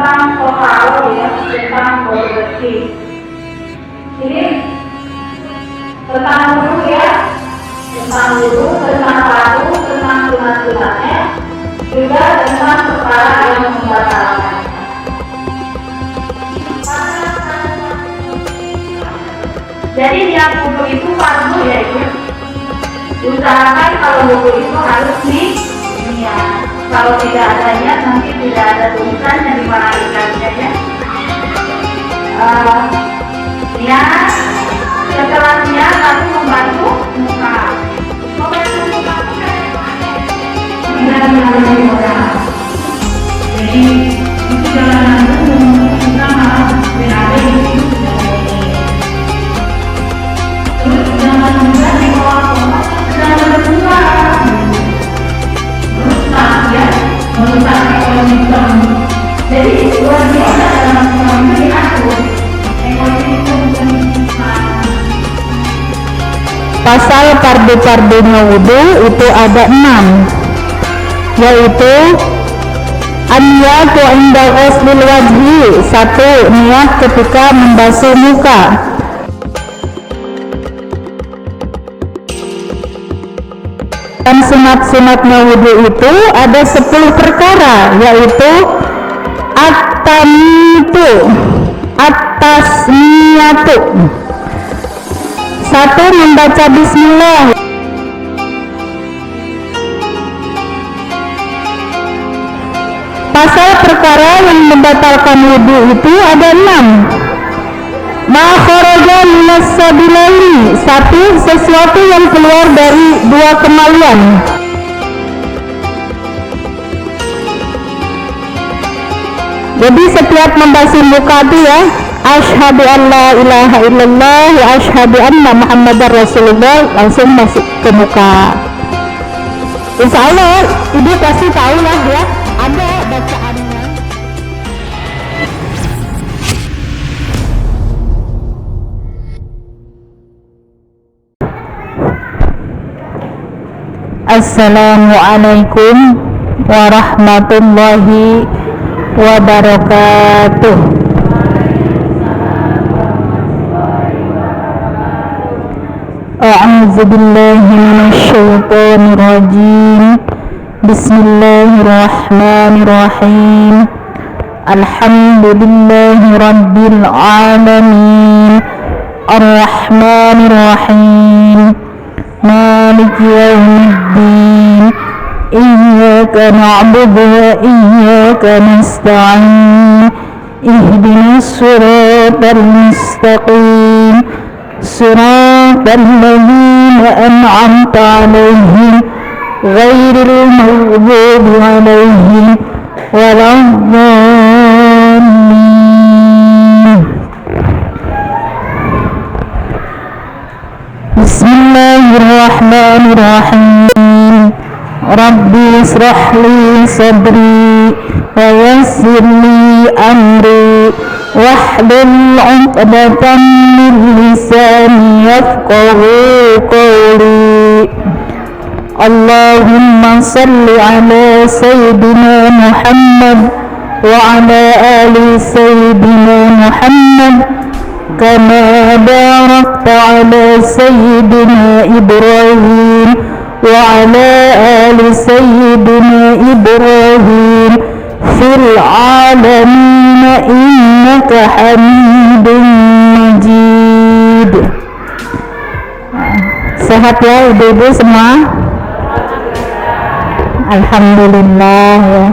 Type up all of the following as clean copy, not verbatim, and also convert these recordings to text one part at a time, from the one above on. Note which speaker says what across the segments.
Speaker 1: tentang total ya, tentang bersih. Ini tentang wudu ya, tentang wudu, tentang padu, tentang sunat-sunatnya, juga tentang perkara yang membatalkan. Jadi yang wudu itu fardu ya, itu usahakan kalau wudu itu harus niat. Kalau tidak ada niat nanti tidak ada tulisannya di mana ikannya ya. Niat, setelah niat lalu membantu muka. Jadi itu jalanan umum kita harus berada di situ. Terus jangan juga di bawah-bawah jangan berbunga. Merusak ekonomi kamu. Jadi luar biasa dalam kamu diatur ekonomi kamu.
Speaker 2: Pasal fardu-fardunya wudu itu ada 6, yaitu an-niyatu inda ghuslil wajhi, 1. Niat ketika membasuh muka. Dan sunat-sunatnya wudu itu ada 10 perkara, yaitu at-tamitu, at-tasmiyatu. 1. Membaca bismillah. Pasal perkara yang membatalkan wudu itu ada 6. Ma kharaja minas sabilaini, 1. Sesuatu yang keluar dari 2 kemaluan. Jadi setiap membasuh muka itu ya, asyhadu an la ilaha illallah wa asyhadu anna muhammadar rasulullah, langsung masuk ke muka. Insya Allah ibu pasti tahu lah ya, ada bacaannya. Assalamualaikum warahmatullahi wabarakatuh. A'udzu billahi minasy syaithanir rajim. Bismillahirrahmanirrahim. Alhamdulillahi rabbil alamin. Ar-rahmanir rahim. مالك يوم الدين إياك نعبد وإياك نستعين اهدنا الصراط المستقيم صراط الذين أنعمت عليهم غير المغضوب عليهم ولا الضالين. Bismillahirrahmanirrahim. Rabbi israh li sadri wa yassir li amri wahlul 'uqdatam min lisani yafqahu qawli. Allahumma salli ala sayyidina Muhammad wa ala ali sayyidina Muhammad kama barakta ala sayyidina Ibrahim wa ala ali sayyidina Ibrahim fil alamin innaka hamidun majid. Sehat ya ibu-ibu semua? Alhamdulillah ya.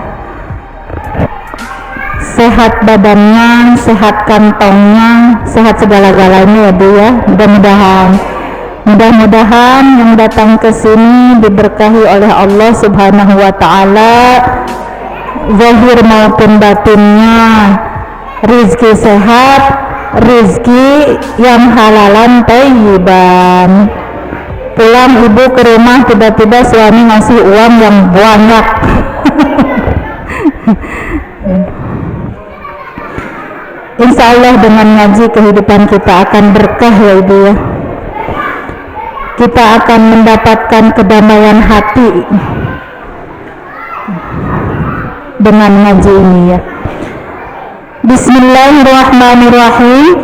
Speaker 2: Sehat badannya, sehat kantongnya, sehat segala-galanya ya Bu ya. Mudah-mudahan yang datang ke sini diberkahi oleh Allah Subhanahu wa taala zahir maupun batinnya, rizki sehat, rizki yang halalan thayyiban. Pulang ibu ke rumah tiba-tiba suami ngasih uang yang banyak. Insya Allah dengan ngaji kehidupan kita akan berkah ya ibu ya. Kita akan mendapatkan kedamaian hati dengan ngaji ini ya. Bismillahirrahmanirrahim.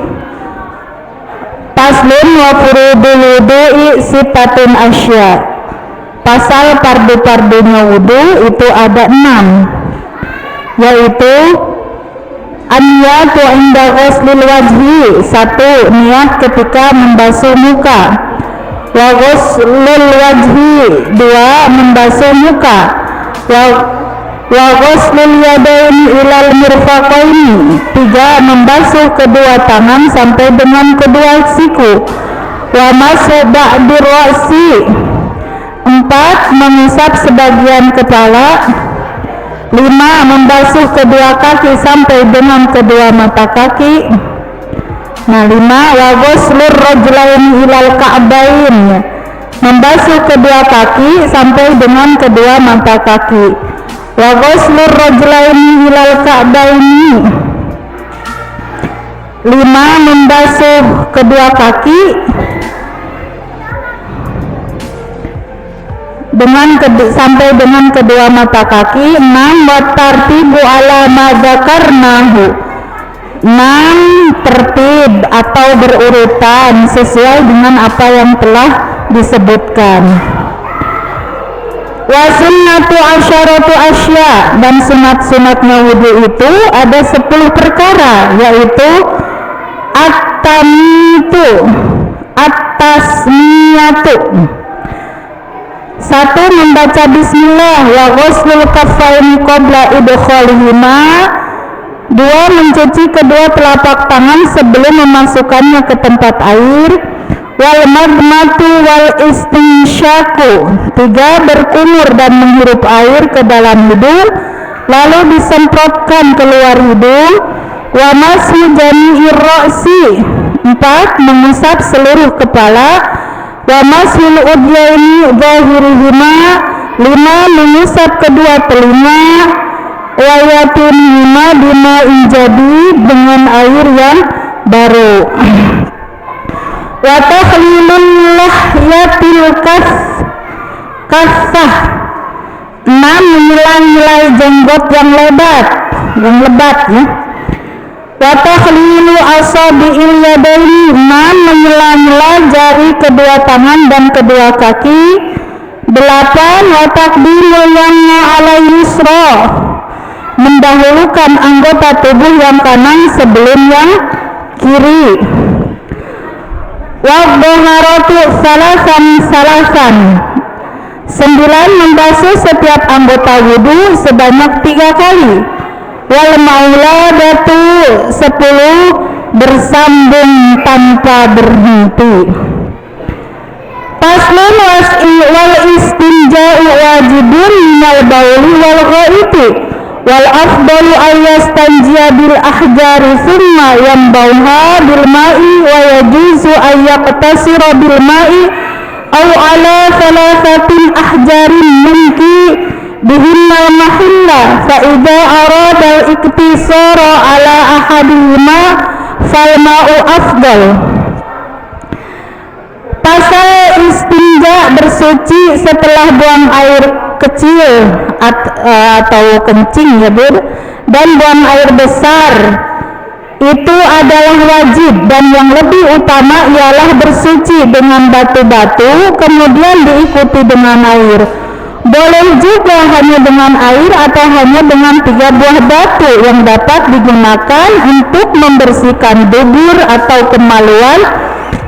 Speaker 2: Paslun wa furudul wudu'i sitatun asya. Pasal fardu-fardunya wudu itu ada 6, yaitu an-niyatu inda ghuslil wajhi, 1. Niat ketika membasuh muka. Wa ghuslul wajhi, 2. Membasuh muka. Wa ghuslul yadaini ilal mirfaqaini, 3. Membasuh kedua tangan sampai dengan kedua siku. Wa mashu ba'dir ra'si, 4. Mengusap sebagian kepala. 5. Membasuh kedua kaki sampai dengan kedua mata kaki. Nah, 5. Wa ghuslur rajulaini ilal ka'bain, membasuh kedua kaki sampai dengan kedua mata kaki. Wa ghuslur rajulaini ilal ka'baini, 5. Membasuh kedua kaki sampai dengan kedua mata kaki. 6. Wa tartibu ala ma dzakarnahu, 6. Tertib atau berurutan sesuai dengan apa yang telah disebutkan. Wa sunnatu asyaratu asya, dan sunat-sunatnya wudu itu ada 10 perkara, yaitu at-tamitu, at-tasmiyatu. 1. Membaca bismillah. Wa ghuslul kaffaini qabla idkhalihima, 2. Mencuci kedua telapak tangan sebelum memasukkannya ke tempat air. Wal madmatu wal istinsyaku, 3. Berkumur dan menghirup air ke dalam hidung lalu disemprotkan keluar hidung. Wa mashu jami'ir ra'si, 4. Mengusap seluruh kepala. Wa mashul udyaini zahirihima, 5. Mengusap kedua telinga. Wa yatunima bima'in jadid, dengan air yang baru. Wa takhlilul lahyatil kassah, 6. Menilai jenggot yang lebat ya. Wa takhlilu asabi'il yadaini, 6. Menila jari kedua tangan dan kedua kaki. 8. Wa taqdimul yamna 'ala yusra, mendahulukan anggota tubuh yang kanan sebelum yang kiri. Wa dhaharatu salasan, 9. Membasuh setiap anggota wudu sebanyak 3 kali. Wal mauladatu, 10. Bersambung tanpa berhenti. Paslun wal istinja'u wajibun minal bauli wal ghaiti, wal afdalu ayyastanjiya bil ahjari thumma yambauha bil ma'i, wa yajuzu ayyaqtasira bil ma'i aw ala thalathatin ahjarin mumki bihinna mahilla, fa idza arada al-iktisara ala ahadihima fal ma'u afdal. Pasal istinja, bersuci setelah buang air kecil atau kencing ya Bud, dan buang air besar itu adalah wajib, dan yang lebih utama ialah bersuci dengan batu-batu kemudian diikuti dengan air. Boleh juga hanya dengan air atau hanya dengan 3 buah batu yang dapat digunakan untuk membersihkan dubur atau kemaluan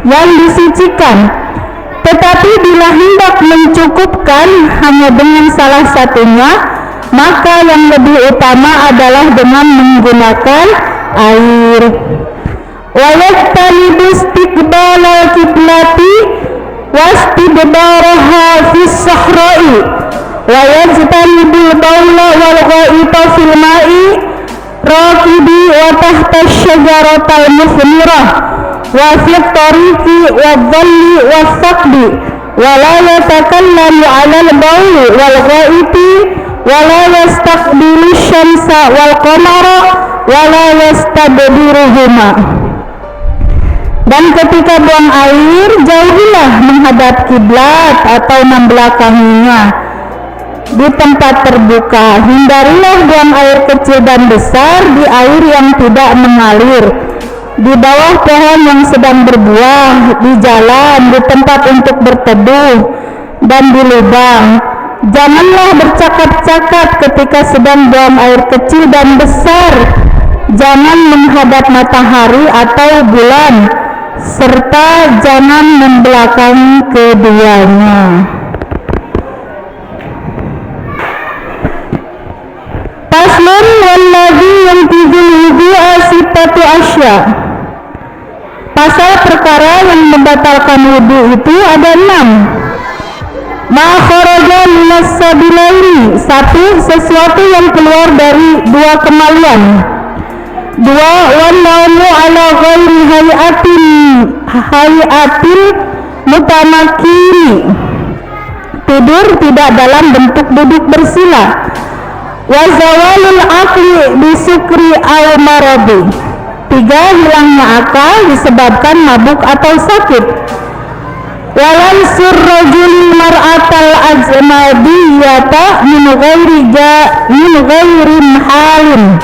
Speaker 2: yang disucikan. Tetapi bila hendak mencukupkan hanya dengan salah satunya, maka yang lebih utama adalah dengan menggunakan air. Wa yajtanibu istiqbalal qiblati wastidbaraha fis sahra'i, wa yajtanibul bawla wal ghaita fil ma'i raqibi wa tahta syajaratal musmirah wa fit tariqi wa dhalli wa saqbi, wa la yatakallamu 'alal bawli wal ghaiti, wa la yastaqbilu syamsa wal qamara, wa la yastadbiruhuma. Dan ketika buang air, jauhilah menghadap kiblat atau membelakanginya. di tempat terbuka. Hindarilah buang air kecil dan besar di air yang tidak mengalir, di bawah pohon yang sedang berbuah, di jalan, di tempat untuk berteduh, dan di lubang. Janganlah bercakap-cakap ketika sedang buang air kecil dan besar. Jangan menghadap matahari atau bulan, serta jangan membelakangi keduanya. Faslun walladzi yanqidul wudu'a sittatu asya. Pasal perkara yang membatalkan wudu itu ada 6. Ma kharaja minas sabilaini, 1. Sesuatu yang keluar dari dua kemaluan. 2. Wan naumu ala ghairi hayatin mutamakini, tidur tidak dalam bentuk duduk bersila. Wa zawalul aqli bisukri aw maradi, 3. Hilangnya akal disebabkan mabuk atau sakit. Walan surrajul mar'atal ajnabiyata min ghairi halin,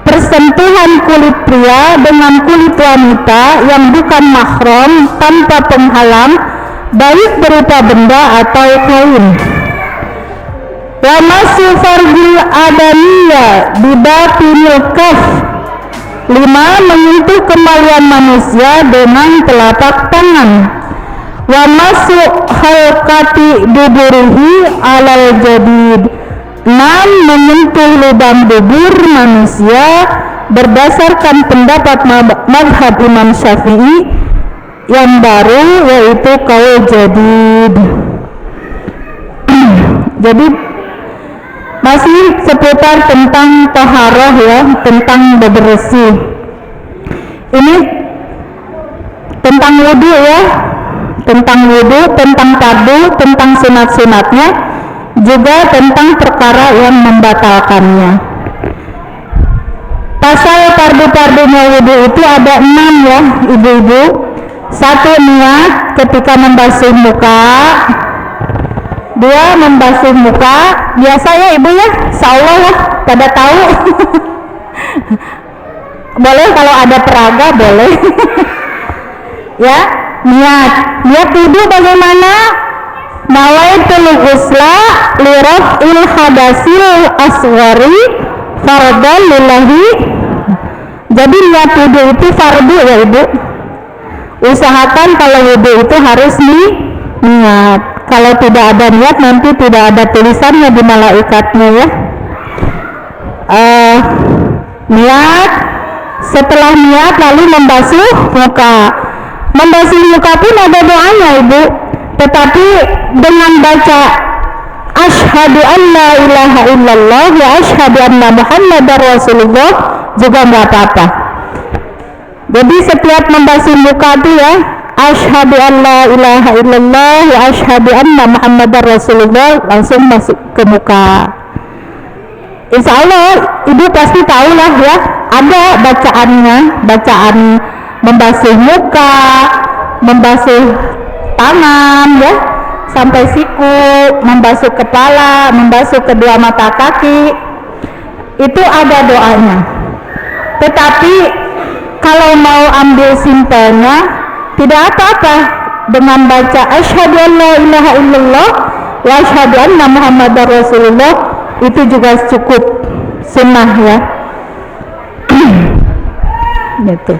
Speaker 2: persentuhan kulit pria dengan kulit wanita yang bukan mahram tanpa penghalang, baik berupa benda atau kain. Wa masu farjil adamiyya bi batinil kaf, 5. Menyentuh kemaluan manusia dengan telapak tangan. Wa masu halqati duburihi alal jadid, 6. Menyentuh lubang dubur manusia berdasarkan pendapat mazhab Imam Syafi'i yang baru, yaitu qaul jadid. Jadi masih seputar tentang taharah ya, tentang bebersih. Ini tentang wudu ya, tentang wudu, tentang fardu, tentang sunat-sunatnya, juga tentang perkara yang membatalkannya. Pasal fardu-fardunya wudu itu ada 6 ya ibu-ibu. 1. Niat ketika membasuh muka. 2. Membasuh muka, biasa ya ibu ya, insyaallah ya pada tahu. Boleh kalau ada peraga boleh. Ya, niat wudu bagaimana? Nawaitul ghusla li raf'il hadasil asghari fardhan lillahi. Jadi niat wudu itu fardu ya ibu. Usahakan kalau wudu itu harus niat. Kalau tidak ada niat nanti tidak ada tulisannya di malaikatnya ya. Niat, setelah niat lalu membasuh muka. Membasuh muka pun ada doanya ibu, tetapi dengan baca asyhadu an la ilaha illallah wa asyhadu anna muhammadar rasulullah juga nggak apa-apa. Jadi setiap membasuh muka itu ya, asyhadu an la ilaha illallah wa asyhadu anna muhammadar rasulullah, langsung masuk ke muka. Insya Allah ibu pasti tahu lah ya, ada bacaannya, bacaan membasuh muka, membasuh tangan ya, sampai siku, membasuh kepala, membasuh kedua mata kaki, itu ada doanya. Tetapi kalau mau ambil simpelnya, tidak apa-apa dengan baca asyhadu an la ilaha illallah wa asyhadu anna muhammadar rasulullah, itu juga cukup sunnah ya. Gitu.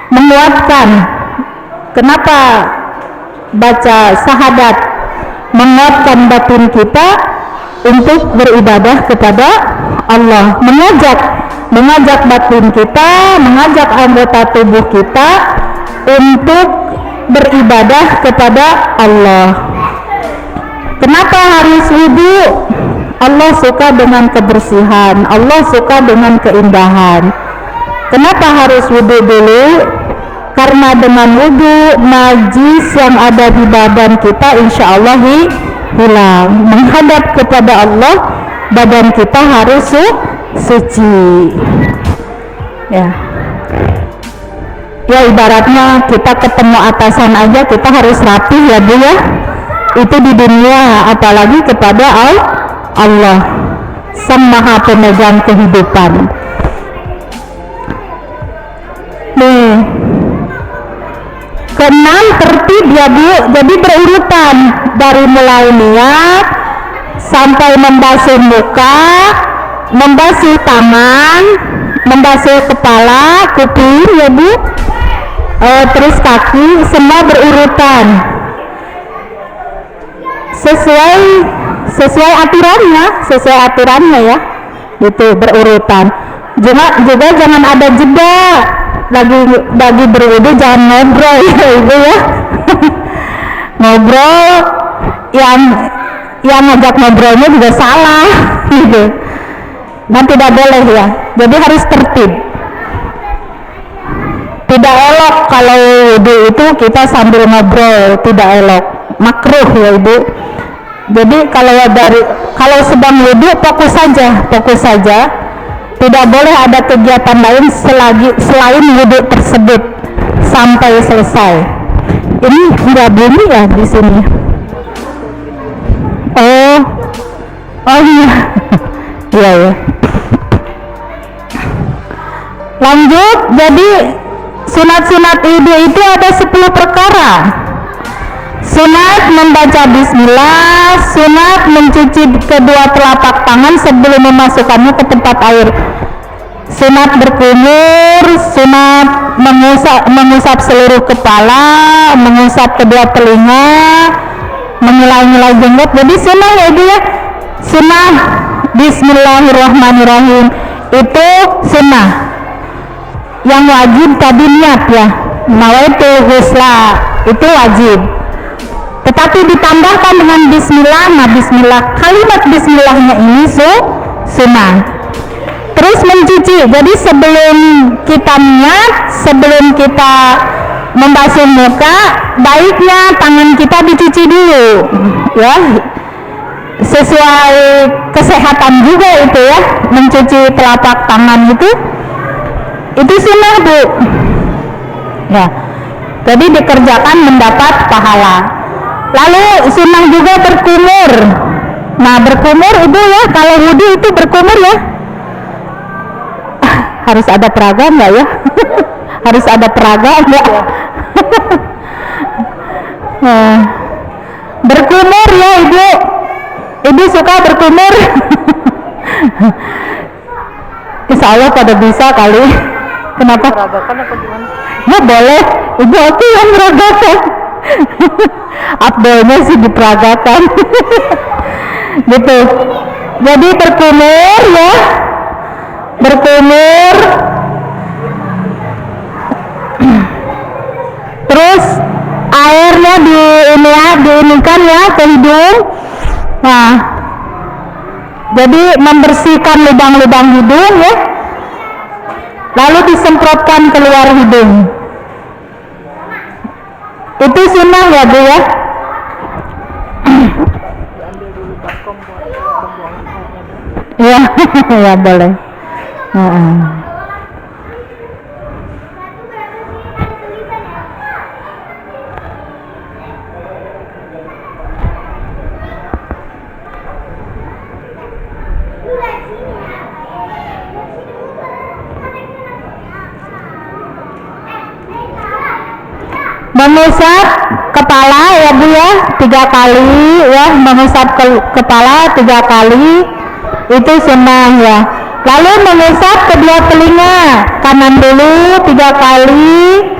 Speaker 2: Menguatkan, kenapa baca syahadat? Menguatkan batin kita untuk beribadah kepada Allah, mengajak batin kita, mengajak anggota tubuh kita untuk beribadah kepada Allah. Kenapa harus wudu? Allah suka dengan kebersihan, Allah suka dengan keindahan. Kenapa harus wudu dulu? Karena dengan wudu najis yang ada di badan kita insya Allah hilang. Menghadap kepada Allah, badan kita harus suci. Ya. ya ibaratnya kita ketemu atasan aja kita harus rapih ya Bu ya, itu di dunia, apalagi kepada Allah Sang Maha Pemegang kehidupan. Nih, keenam tertib ya Bu, jadi berurutan dari mulai niat sampai membasuh muka, membasuh tangan, membasuh kepala, kuping ya Bu, terus kaki, semua berurutan sesuai aturannya ya, gitu berurutan. Juga jangan ada jeda, lagi berwudu jangan ngobrol ya Ibu ya. Ngobrol yang ngajak ngobrolnya juga salah gitu, dan tidak boleh ya, jadi harus tertib. Tidak elok kalau wudu itu kita sambil ngobrol, tidak elok, makruh ya Ibu. Jadi kalau sedang wudu fokus saja, tidak boleh ada kegiatan lain selain wudu tersebut sampai selesai. Ini nggak bunyi ya di sini. Oh iya. Iya ya. Lanjut, jadi sunat-sunat wudu itu ada 10 perkara. Sunat membaca bismillah, sunat mencuci kedua telapak tangan sebelum memasukkannya ke tempat air, sunat berkumur, sunat mengusap seluruh kepala, mengusap kedua telinga, mengelai-ngelai jenggot. Jadi sunnah ya Ibu ya, sunnah bismillahirrahmanirrahim itu sunnah. Yang wajib tadi niat ya, nawaitul ghusla itu wajib, tetapi ditambahkan dengan bismillah. Nah bismillah, kalimat bismillahnya ini sunnah. Terus mencuci, jadi sebelum kita niat, sebelum kita membasuh muka, baiknya tangan kita dicuci dulu ya, sesuai kesehatan juga itu ya, mencuci telapak tangan itu sunnah Bu ya, jadi dikerjakan mendapat pahala. Lalu sunnah juga berkumur. Nah berkumur Ibu ya, kalau wudu itu berkumur ya, harus ada peraga enggak ya? Harus ada peraga enggak? Nah, berkumur ya Ibu suka berkumur? Insya Allah pada bisa kali. Kenapa? Peragakan apa gimana? Ya boleh, Ibu aku yang meragakan. Abdolnya sih diperagakan. Gitu. Jadi berkumur ya, berkumur, terus airnya diinikan ya ke hidung. Nah, jadi membersihkan lubang-lubang hidung ya, lalu disemprotkan keluar hidung. Itu sunnah ya Bu ya. Ya, ya boleh. Mengusap kepala ya Bu ya 3 kali ya, mengusap kepala 3 kali itu sunnah ya. Lalu mengusap kedua telinga, kanan dulu 3 kali,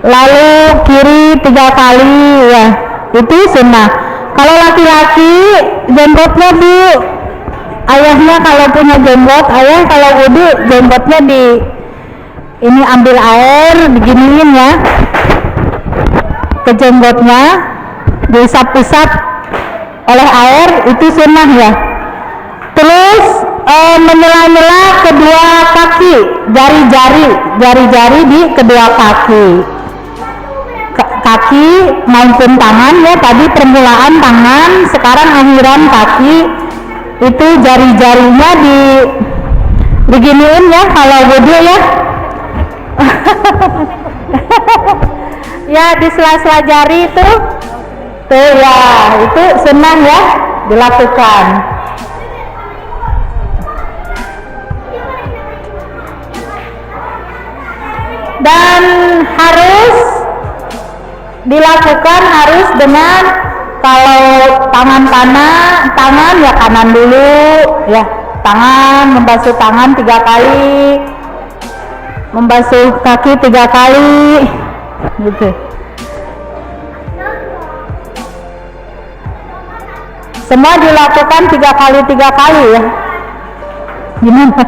Speaker 2: lalu kiri 3 kali ya, itu sunnah. Kalau laki-laki jenggotnya Bu, ayahnya kalau punya jenggot, ayah kalau wudu jenggotnya ini ambil air diginiin ya ke jenggotnya, diusap-usap oleh air, itu sunnah ya. Terus menyela-nyela kedua kaki, jari-jari di kedua kaki maupun tangan ya, tadi permulaan tangan, sekarang akhiran kaki, itu jari-jarinya diginiin ya kalau wudu ya. Ya, di sela-sela jari itu tuh ya, itu sunnah ya dilakukan. Dan harus dilakukan harus dengan, kalau tangan ya kanan dulu ya, tangan membasuh tangan 3 kali, membasuh kaki 3 kali gitu. Semua dilakukan 3 kali ya. Gimana?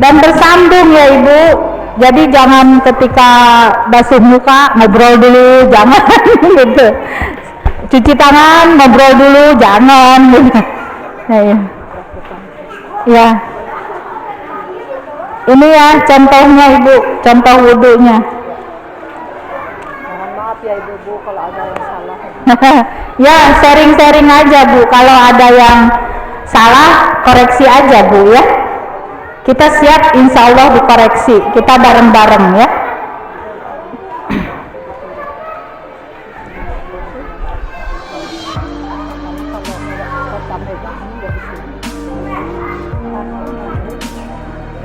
Speaker 2: Dan bersambung ya Ibu, jadi jangan ketika basuh muka ngobrol dulu, jangan gitu. Cuci tangan ngobrol dulu, jangan gitu. Ya. Ini ya contohnya Ibu, contoh wudhunya.
Speaker 3: Mohon maaf ya Ibu kalau ada yang salah.
Speaker 2: Ya, sharing-sharing aja Bu, kalau ada yang salah koreksi aja Bu ya. Kita siap insya Allah dikoreksi, kita bareng-bareng ya.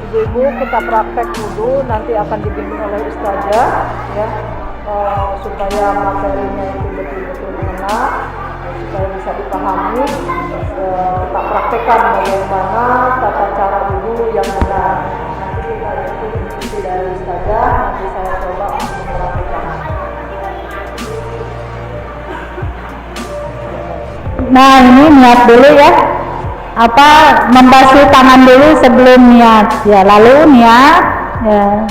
Speaker 3: Ibu-ibu kita praktek wudhu, nanti akan dibimbing oleh ustazah ya, supaya materinya itu betul-betul mengena, supaya bisa dipahami. Kita praktekkan bagaimana tata cara wudhu yang benar. Nanti kita ikuti dari ustazah, nanti saya coba untuk mempraktekkan.
Speaker 2: Nah ini niat dulu ya, membasuh tangan dulu sebelum niat ya, lalu niat ya,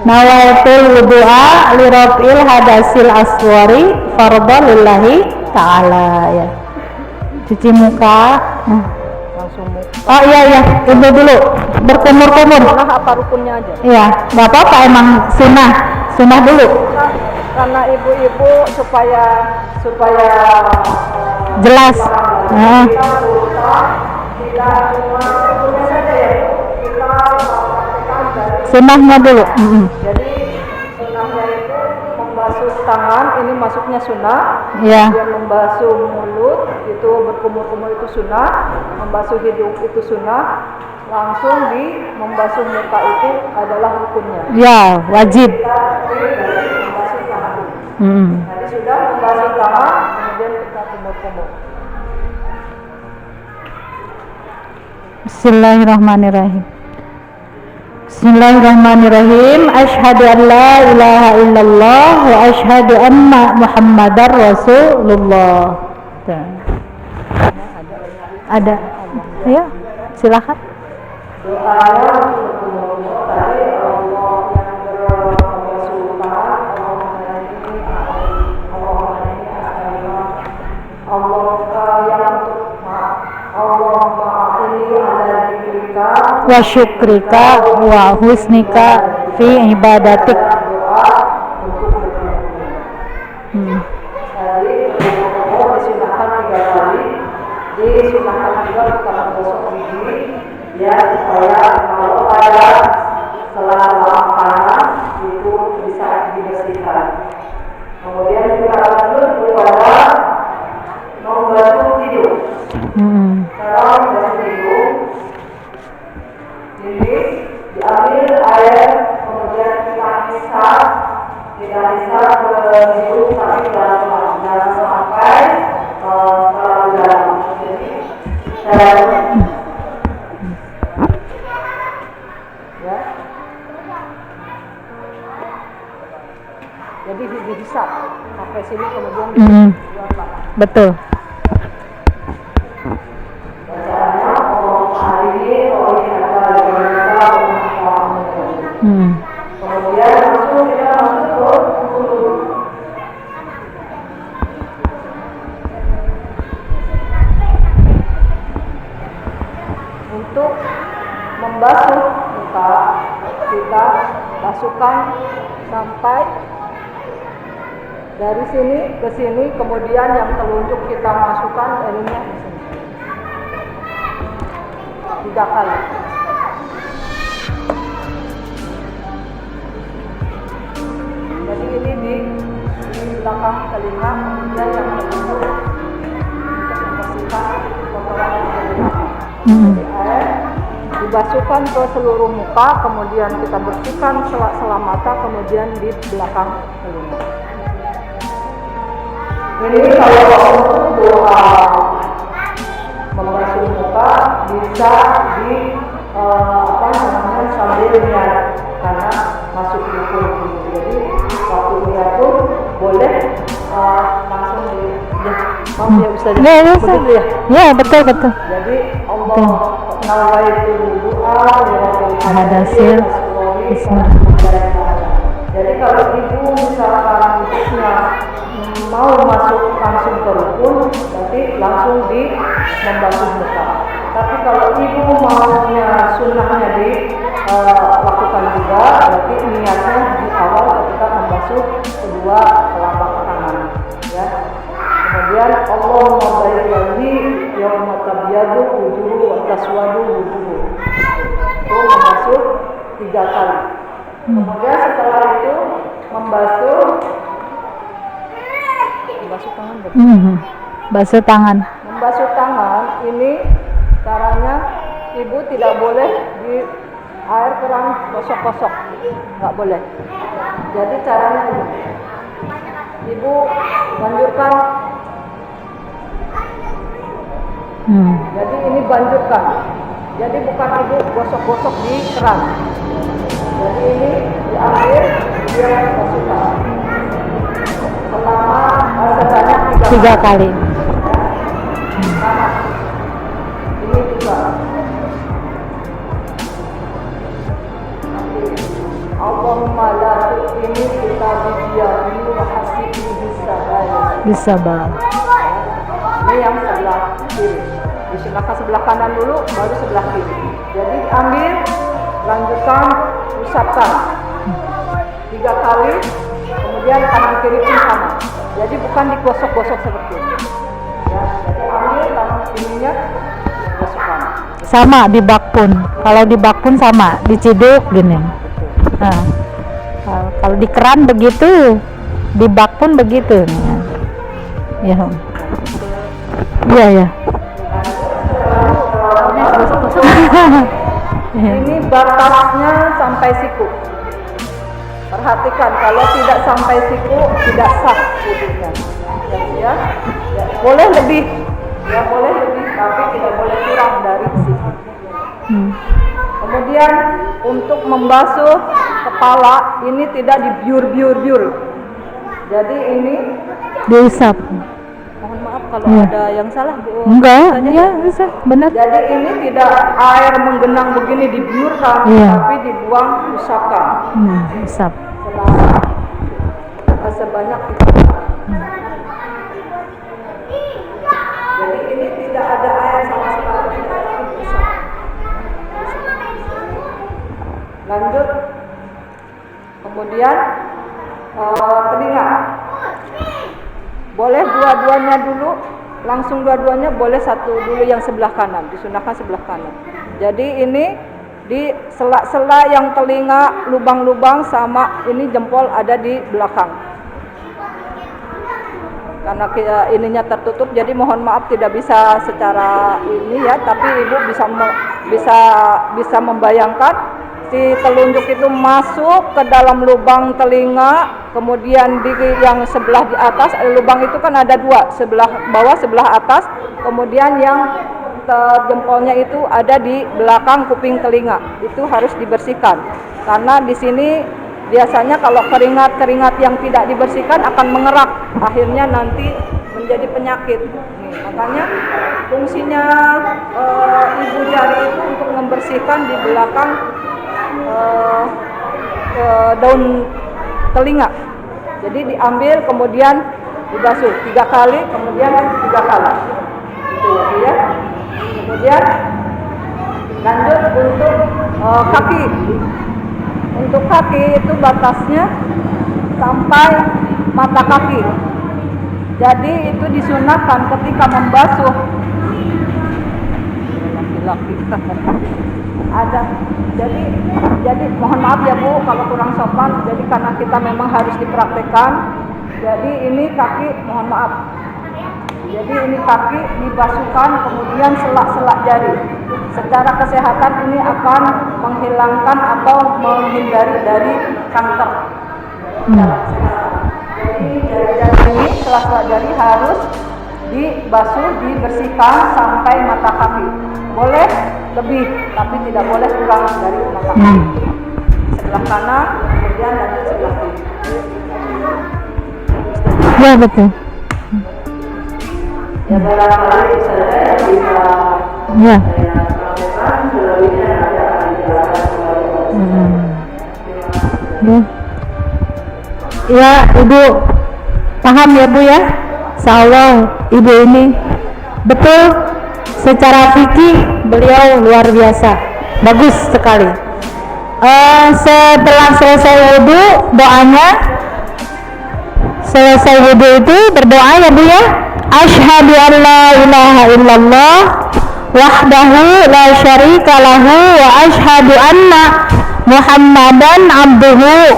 Speaker 2: nawaitul wudu'a li raf'il hadasil aswari fardhu lillahi ta'ala ya. Cuci muka
Speaker 3: Langsung muka.
Speaker 2: oh iya Ibu dulu berkumur-kumur.
Speaker 3: Nah, apa rukunnya aja?
Speaker 2: Iya nggak apa-apa, emang sunnah dulu
Speaker 3: Karena ibu-ibu supaya
Speaker 2: jelas. Sunnahnya dulu.
Speaker 3: Jadi sunnahnya itu membasuh tangan, ini masuknya sunnah.
Speaker 2: Ya.
Speaker 3: Dia membasuh mulut itu berkumur-kumur itu sunnah, membasuh hidung itu sunnah, langsung membasuh muka itu adalah rukunnya.
Speaker 2: Ya, wajib.
Speaker 3: Membasuh tangan. Tadi sudah membasuh tangan, kemudian kita kumur-kumur.
Speaker 2: Bismillahirrahmanirrahim. Bismillahirrahmanirrahim. Asyhadu an la ilaha illallah wa asyhadu anna Muhammadar Rasulullah. Ada. Ya, silakan.
Speaker 3: Doanya untuk tadi Allah yang berbasuh tangan, Allah yang untuk Allah ini ada dikrika
Speaker 2: Wa syukrika wa husnika fi ibadatik.
Speaker 3: doa untuk Tadi disunahkan 3 kali, disunahkan juga kita menggosok gigi ya, supaya kalau ada sela-sela makanan itu bisa dibersihkan. Kemudian kita lanjut kepada membasuh hidung. Cara membasuh hidung, ini diambil air, kemudian kita hisap ke hidung tapi jangan sampai terlalu dalam. Jadi ya. Jadi dihisap sampai sini kemudian
Speaker 2: Betul.
Speaker 3: Kemudian langsung kita masuk ke wudhu. Untuk membasuh muka, kita basuhkan sampai Dari sini ke sini, kemudian yang telunjuk kita masukkan ininya di sini. 3 kali. Jadi ini di belakang telinga, kemudian yang telunjuk untuk membersihkan kotoran telinga. Jadi air dibasuhkan ke seluruh muka, kemudian kita bersihkan sela-sela mata, kemudian di belakang telinga. Ini kalau untuk doa membasuh muka bisa di sambil niat karena masuk rukun. Jadi waktu niat pun boleh langsung di ya Ustaz. Begitu ya?
Speaker 2: Ya, betul.
Speaker 3: Jadi Allah nawaitu doa
Speaker 2: Hadasil.
Speaker 3: Jadi kalau ibu misalkan ibunya mau masuk langsung ke rukun, nanti langsung di membasuh muka. Tapi kalau ibu maunya sunnahnya dilakukan juga, berarti niatnya di awal ketika membasuh kedua telapak tangan, ya. Kemudian Allahumma barik li yauma tabyadu wujuhu wa taswadu wujuhu. Itu membasuh 3 kali. Kemudian setelah itu membasuh tangan.
Speaker 2: Basuh tangan.
Speaker 3: Membasuh tangan ini caranya ibu tidak boleh di air keran gosok-gosok, nggak boleh. Jadi caranya ibu banjurkan. Jadi ini banjurkan. Jadi bukan ibu gosok-gosok di keran. Jadi ini diambil dia masukkan selama sebanyak
Speaker 2: 3 kali.
Speaker 3: Ini juga. Allahumma la tu'ini kita bidiyahi wa hasibni
Speaker 2: Bisabar.
Speaker 3: Ini yang sebelah kiri. Disunahkan sebelah kanan dulu, baru sebelah kiri. Jadi ambil, lanjutkan, usapkan 3 kali, kemudian kanan kiri pun sama. Jadi bukan digosok-gosok seperti ini. Ya, jadi ambil tangan ininya, gosokkan.
Speaker 2: Sama di bak pun. Kalau di bak pun sama, diciduk gini. Nah, kalau di keran begitu, di bak pun begitu. Ya. Iya.
Speaker 3: Ini batasnya sampai siku. Perhatikan, kalau tidak sampai siku tidak sah wudhunya. Ya. Boleh lebih, tapi tidak boleh kurang dari siku. Kemudian untuk membasuh kepala ini tidak dibiur. Jadi ini
Speaker 2: diusap.
Speaker 3: Mohon maaf kalau ada yang salah, Bu.
Speaker 2: Enggak, ya bisa, benar.
Speaker 3: Jadi ini tidak air menggenang begini dibiurkan, tapi dibuang, usapkan.
Speaker 2: Usap.
Speaker 3: Sebanyak itu. Jadi ini tidak ada air sama sekali, tapi usap. Lanjut. Kemudian telinga. Boleh dua-duanya dulu, langsung dua-duanya, boleh satu dulu yang sebelah kanan, disunahkan sebelah kanan. Jadi ini di sela-sela yang telinga, lubang-lubang sama ini jempol ada di belakang. Karena ininya tertutup, jadi mohon maaf tidak bisa secara ini ya, tapi ibu bisa membayangkan si telunjuk itu masuk ke dalam lubang telinga, kemudian di yang sebelah di atas lubang itu kan ada 2, sebelah bawah sebelah atas, kemudian yang jempolnya itu ada di belakang kuping telinga. Itu harus dibersihkan karena di sini biasanya kalau keringat yang tidak dibersihkan akan mengerak, akhirnya nanti menjadi penyakit. Makanya fungsinya ibu jari itu untuk membersihkan di belakang daun telinga. Jadi diambil kemudian dibasuh 3 kali, kemudian 3 kali. Gitu ya. Kemudian lanjut untuk kaki. Untuk kaki itu batasnya sampai mata kaki. Jadi itu disunahkan ketika membasuh laki-laki. Ada. Jadi mohon maaf ya Bu kalau kurang sopan. Jadi karena kita memang harus dipraktekkan. Jadi ini kaki, mohon maaf. Jadi ini kaki dibasuhkan, kemudian selak-selak jari. Secara kesehatan ini akan menghilangkan atau menghindari dari kanker. Secara kesehatan. Jadi jari-jari ini, selak-selak jari harus dibasuh, dibersihkan sampai mata kaki. Boleh lebih, tapi tidak boleh kurang dari mata kaki. Sebelah kanan, kemudian dan sebelah kiri.
Speaker 2: Ya betul.
Speaker 3: Ya barangkali saja yang bisa
Speaker 2: Ya.
Speaker 3: saya lakukan, selebihnya ada
Speaker 2: Ya, Ibu paham ya Bu ya? Insyaallah Ibu ini betul secara fikih beliau luar biasa, bagus sekali. Setelah selesai wudhu, doanya selesai wudhu itu berdoa ya Bu ya. Asyhadu an la ilaha illallah wahdahu la syarika lahu wa asyhadu anna Muhammadan abduhu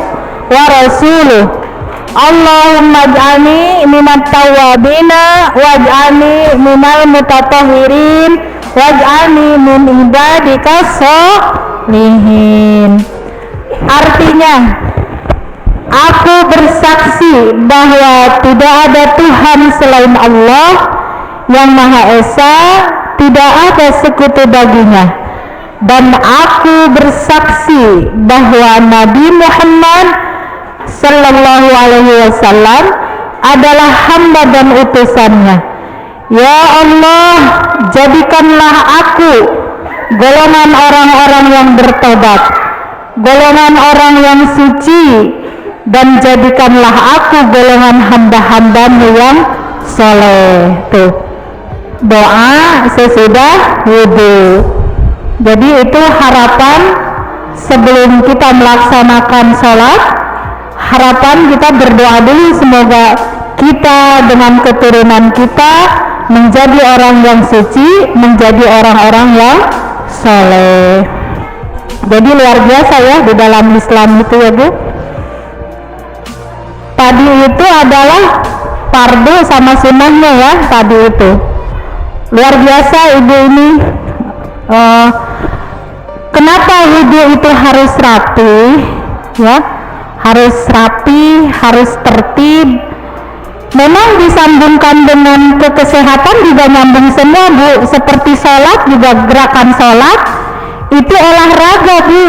Speaker 2: wa rasuluh. Allahumma ij'alni minat tawwabina waj'alni minal mutatahhirin waj'alni min ibadika sholihin. Artinya, aku bersaksi bahwa tidak ada Tuhan selain Allah yang Maha Esa, tidak ada sekutu baginya, dan aku bersaksi bahwa Nabi Muhammad Sallallahu Alaihi Wasallam adalah hamba dan utusannya. Ya Allah, jadikanlah aku golongan orang-orang yang bertobat, golongan orang yang suci, dan jadikanlah aku golongan hamba-hambamu yang soleh. Tuh doa sesudah wudhu. Jadi itu harapan sebelum kita melaksanakan sholat. Harapan kita berdoa dulu, semoga kita dengan keturunan kita menjadi orang yang suci, menjadi orang-orang yang soleh. Jadi luar biasa ya di dalam Islam itu ya Bu. Tadi itu adalah fardu sama sunnahnya ya, tadi itu luar biasa Ibu ini. Kenapa wudhu itu harus rapi ya, harus rapi, harus tertib. Memang disambungkan dengan kesehatan juga nyambung semua Bu. Seperti sholat juga, gerakan sholat itu olahraga Bu,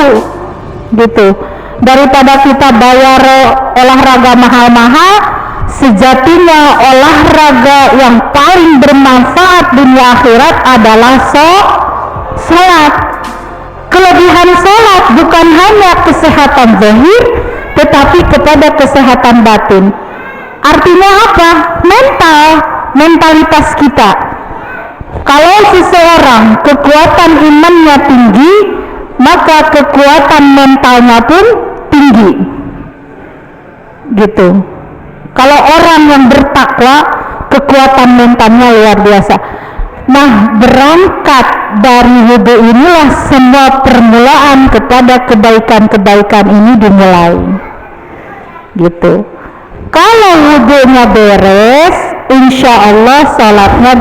Speaker 2: gitu. Daripada kita bayar olahraga mahal-mahal, sejatinya olahraga yang paling bermanfaat dunia akhirat adalah sholat. Kelebihan sholat bukan hanya kesehatan zahir, tetapi kepada kesehatan batin. Artinya apa? Mentalitas kita. Kalau seseorang kekuatan imannya tinggi, maka kekuatan mentalnya pun tinggi, gitu. Kalau orang yang bertakwa, kekuatan mentalnya luar biasa. Nah, berangkat dari wudhu inilah semua permulaan kepada kebaikan-kebaikan ini dimulai, gitu. Kalau wudhunya beres, insya Allah salatnya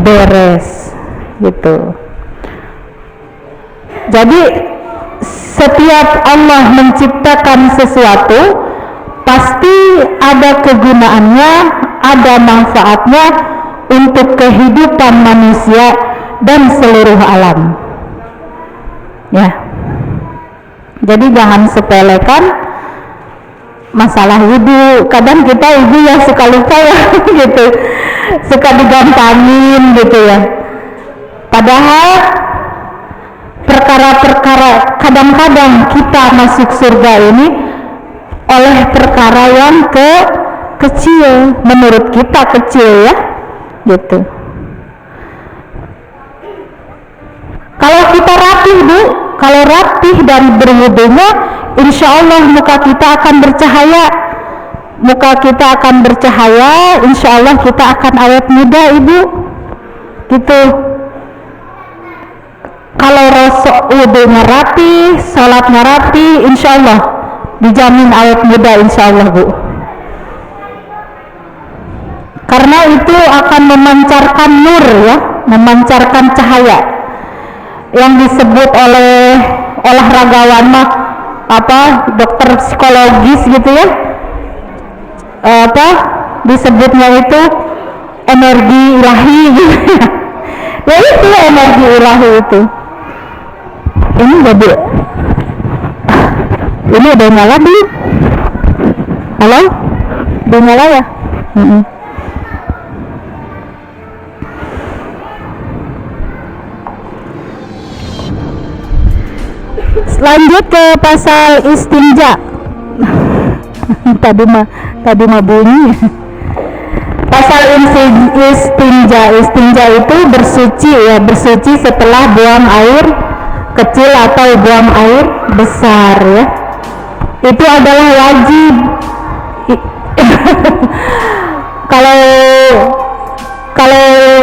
Speaker 2: beres, gitu. Jadi setiap Allah menciptakan sesuatu pasti ada kegunaannya, ada manfaatnya untuk kehidupan manusia dan seluruh alam. Ya. Jadi jangan sepelekan masalah wudhu. Kadang kita ibu yang suka lupa ya gitu, suka digampangin gitu ya. Padahal perkara-perkara, kadang-kadang kita masuk surga ini oleh perkara yang kecil, menurut kita kecil ya, gitu. Kalau kita rapih Bu, kalau rapih dari berwudunya, insya Allah muka kita akan bercahaya. muka kita akan bercahaya, insya Allah kita akan awet muda ibu, gitu. Kalau wudunya rapi, sholatnya rapi, insya Allah dijamin awet muda, insya Allah bu. Karena itu akan memancarkan nur ya, memancarkan cahaya yang disebut oleh olahragawan mah dokter psikologis gitu ya, disebutnya itu energi ilahi gitu ya. Ya itu energi ilahi itu. Ini jadi ini udah nyala belum? Halo? Udah nyala ya? Lanjut ke pasal istinja. tadi mah bunyi. Pasal istinja itu bersuci setelah buang air kecil atau buang air besar ya. Itu adalah wajib. kalau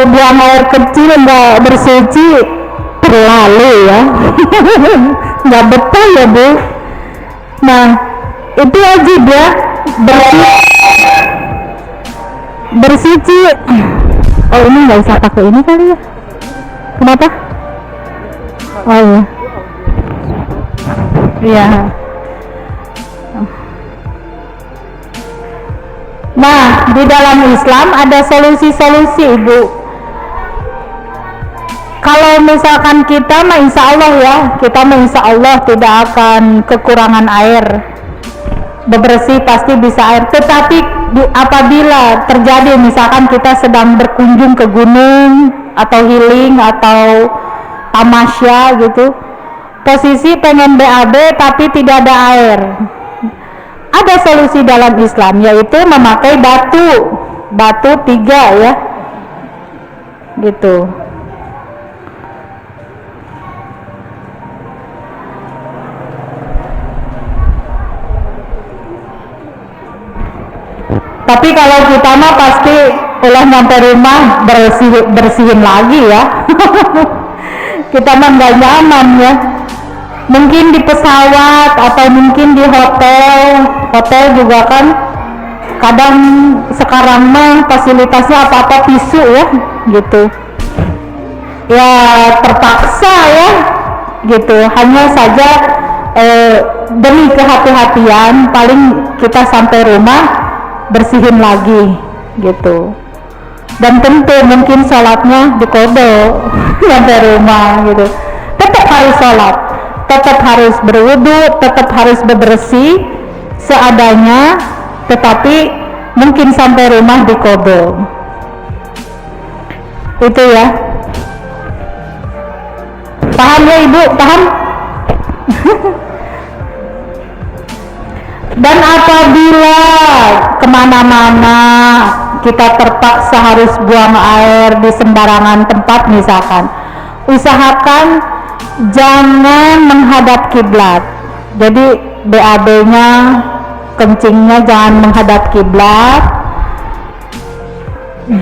Speaker 2: buang air kecil nggak bersuci terlalu ya. Nggak betul ya bu. Nah itu wajib ya, bersuci. Oh ini nggak usah pakai ini kali ya, kenapa? Oh iya, iya. Nah di dalam Islam ada solusi-solusi ibu. Kalau misalkan kita mah insya Allah tidak akan kekurangan air, bebersih pasti bisa air. Tetapi apabila terjadi misalkan kita sedang berkunjung ke gunung atau healing atau tamasya gitu, posisi pengen BAB tapi tidak ada air, ada solusi dalam Islam, yaitu memakai batu 3 ya gitu. Tapi kalau kita mah pasti ulah nyampe rumah bersihin lagi ya. Kita mah nggak nyaman ya. Mungkin di pesawat atau mungkin di hotel juga kan kadang sekarang mah fasilitasnya apa-apa tisu ya gitu. Ya terpaksa ya gitu. Hanya saja demi kehati-hatian paling kita sampai rumah bersihin lagi gitu. Dan tentu mungkin sholatnya di kodo sampai rumah gitu. Tetap harus sholat, tetap harus berwudu, tetap harus bebersih seadanya, tetapi mungkin sampai rumah di kodo. Itu ya. Paham ya ibu? Paham? Dan apabila kemana-mana kita terpaksa harus buang air di sembarangan tempat misalkan, usahakan jangan menghadap kiblat. Jadi BAB-nya, kencingnya jangan menghadap kiblat.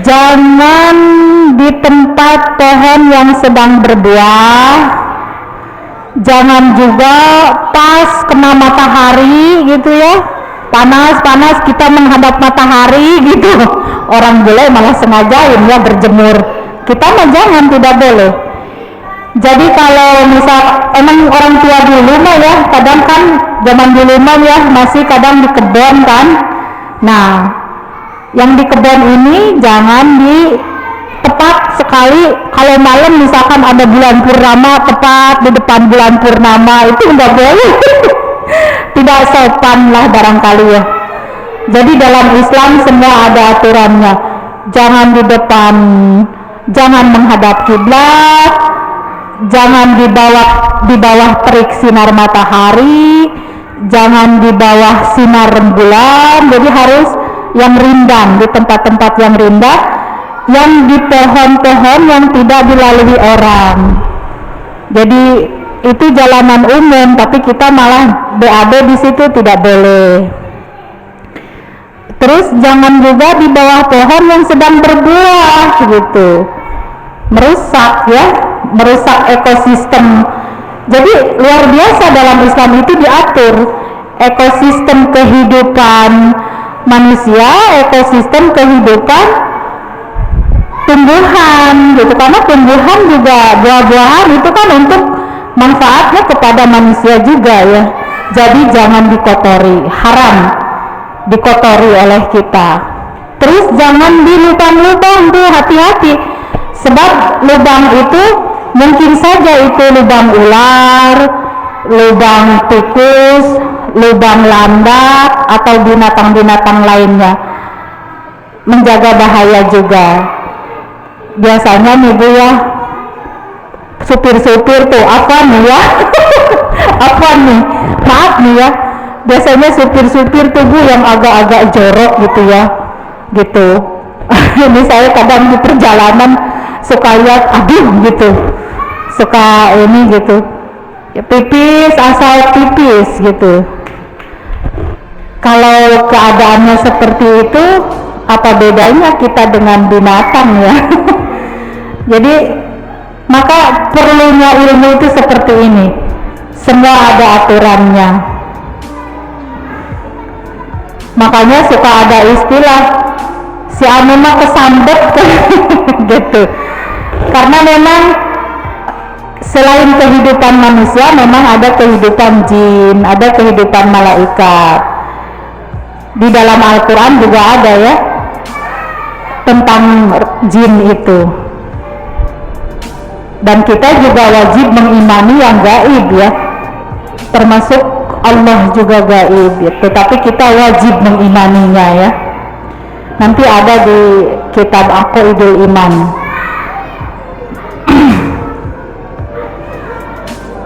Speaker 2: Jangan di tempat pohon yang sedang berbuah. Jangan juga pas kena matahari gitu ya, panas kita menghadap matahari gitu. Orang boleh malah sengajain ya berjemur, kita mah jangan, tidak boleh. Jadi kalau misal emang orang tua dulu mah ya, kadang kan zaman dulu mah ya masih kadang di kebun kan. Nah yang di kebun ini jangan di tepat sekali kalau malam misalkan ada bulan purnama, tepat di depan bulan purnama, itu enggak boleh. Tidak sopan lah barangkali ya. Jadi dalam Islam semua ada aturannya. Jangan di depan, jangan menghadap kiblat, jangan di bawah terik sinar matahari, jangan di bawah sinar rembulan. Jadi harus yang rindang, di tempat-tempat yang rindang, yang di pohon-pohon yang tidak dilalui orang. Jadi itu jalanan umum, tapi kita malah BAB di situ tidak boleh. Terus jangan juga di bawah pohon yang sedang berbuah gitu, merusak ya, merusak ekosistem. Jadi luar biasa dalam Islam itu diatur ekosistem kehidupan manusia, ekosistem kehidupan tumbuhan gitu, karena tumbuhan juga buah-buahan itu kan untuk manfaatnya kepada manusia juga ya. Jadi jangan dikotori, haram dikotori oleh kita. Terus jangan di lubang-lubang tuh, hati-hati, sebab lubang itu mungkin saja itu lubang ular, lubang tikus, lubang landak atau binatang-binatang lainnya, menjaga bahaya juga. Biasanya nih Bu ya, supir-supir tuh apa nih ya apa nih, maaf nih ya, biasanya supir-supir tuh Bu yang agak-agak jorok gitu ya, gitu. Ini saya kadang di perjalanan suka lihat, aduh gitu, suka ini gitu, ya, pipis asal pipis gitu. Kalau keadaannya seperti itu, apa bedanya kita dengan binatang ya? Jadi maka perlunya ilmu itu seperti ini, semua ada aturannya. Makanya suka ada istilah si anu mah kesambet gitu, karena memang selain kehidupan manusia memang ada kehidupan jin, ada kehidupan malaikat. Di dalam Al-Quran juga ada ya tentang jin itu, dan kita juga wajib mengimani yang gaib ya, termasuk Allah juga gaib ya, tetapi kita wajib mengimaninya ya. Nanti ada di kitab Aqaidul Iman.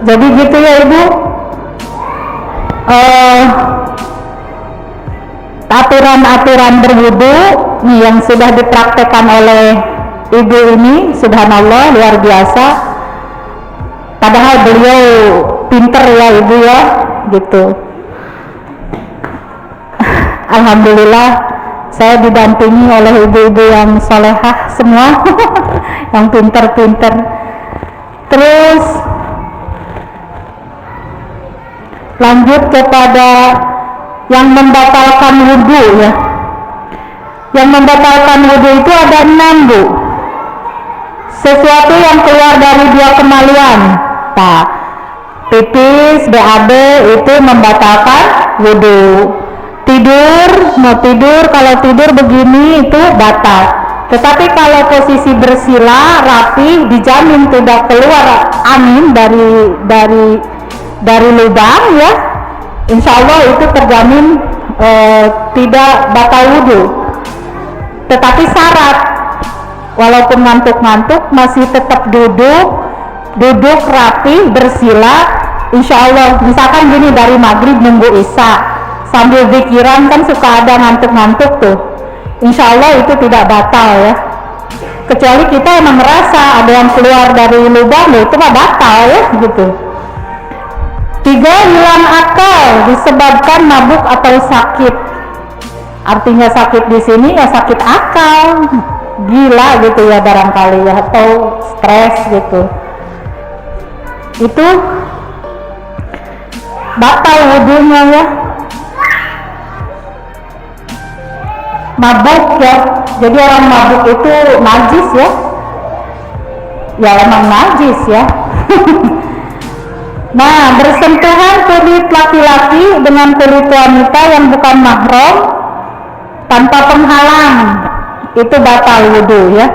Speaker 2: Jadi gitu ya Ibu, aturan-aturan berwudu nih yang sudah dipraktekkan oleh Ibu ini, subhanallah, luar biasa. Padahal beliau pinter ya Ibu ya, gitu. Alhamdulillah saya didampingi oleh ibu-ibu yang solehah semua, yang pinter-pinter. Terus lanjut kepada yang membatalkan wudhu ya. Yang membatalkan wudhu itu ada 6 Bu. Sesuatu yang keluar dari 2 kemaluan, pipis, BAB itu membatalkan wudhu. Mau tidur, kalau tidur begini itu batal. Tetapi kalau posisi bersila rapi, dijamin tidak keluar angin dari lubang ya, insya Allah itu terjamin tidak batal wudhu. Tetapi syarat, walaupun ngantuk-ngantuk masih tetap duduk rapi, bersila, insya Allah. Misalkan gini, dari maghrib nunggu isya sambil pikiran kan suka ada ngantuk-ngantuk tuh, insya Allah itu tidak batal ya, kecuali kita emang merasa ada yang keluar dari lubang, itu mah batal ya gitu. 3, hilang akal disebabkan mabuk atau sakit. Artinya sakit di sini ya sakit akal, gila gitu ya barangkali ya, atau stres gitu, itu batal wudhunya ya. Mabuk ya, jadi orang mabuk itu najis ya, ya emang najis ya. Nah, bersentuhan kulit laki-laki dengan kulit wanita yang bukan mahram tanpa penghalang itu batal wudhu ya.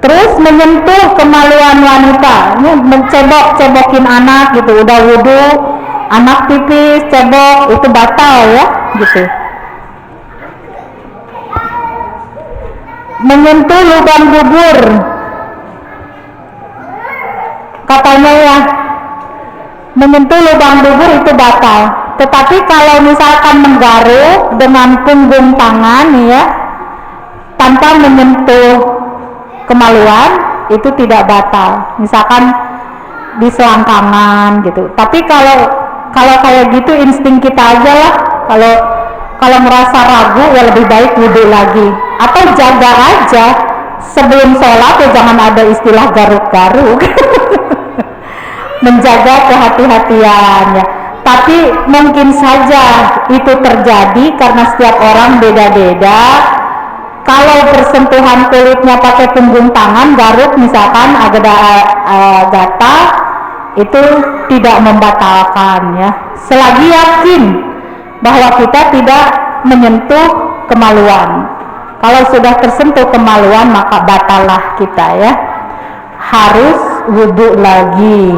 Speaker 2: Terus menyentuh kemaluan wanita, ini mencebok-cebokin anak gitu, udah wudhu, anak pipis, cebok, itu batal ya gitu. Menyentuh lubang bubur, katanya ya, menyentuh lubang bubur itu batal. Tetapi kalau misalkan menggaruk dengan punggung tangan ya, tanpa menyentuh kemaluan, itu tidak batal. Misalkan di selangkangan gitu. Tapi kalau kayak gitu insting kita aja lah. Kalau Kalau merasa ragu ya lebih baik wudhu lagi, atau jaga aja sebelum sholat ya jangan ada istilah garuk-garuk. Menjaga kehati-hatian ya. Tapi mungkin saja itu terjadi karena setiap orang beda-beda. Kalau bersentuhan kulitnya pakai punggung tangan, garuk misalkan ada gatal, itu tidak membatalkan ya. Selagi yakin bahwa kita tidak menyentuh kemaluan. Kalau sudah tersentuh kemaluan maka batallah kita ya. Harus wudhu lagi.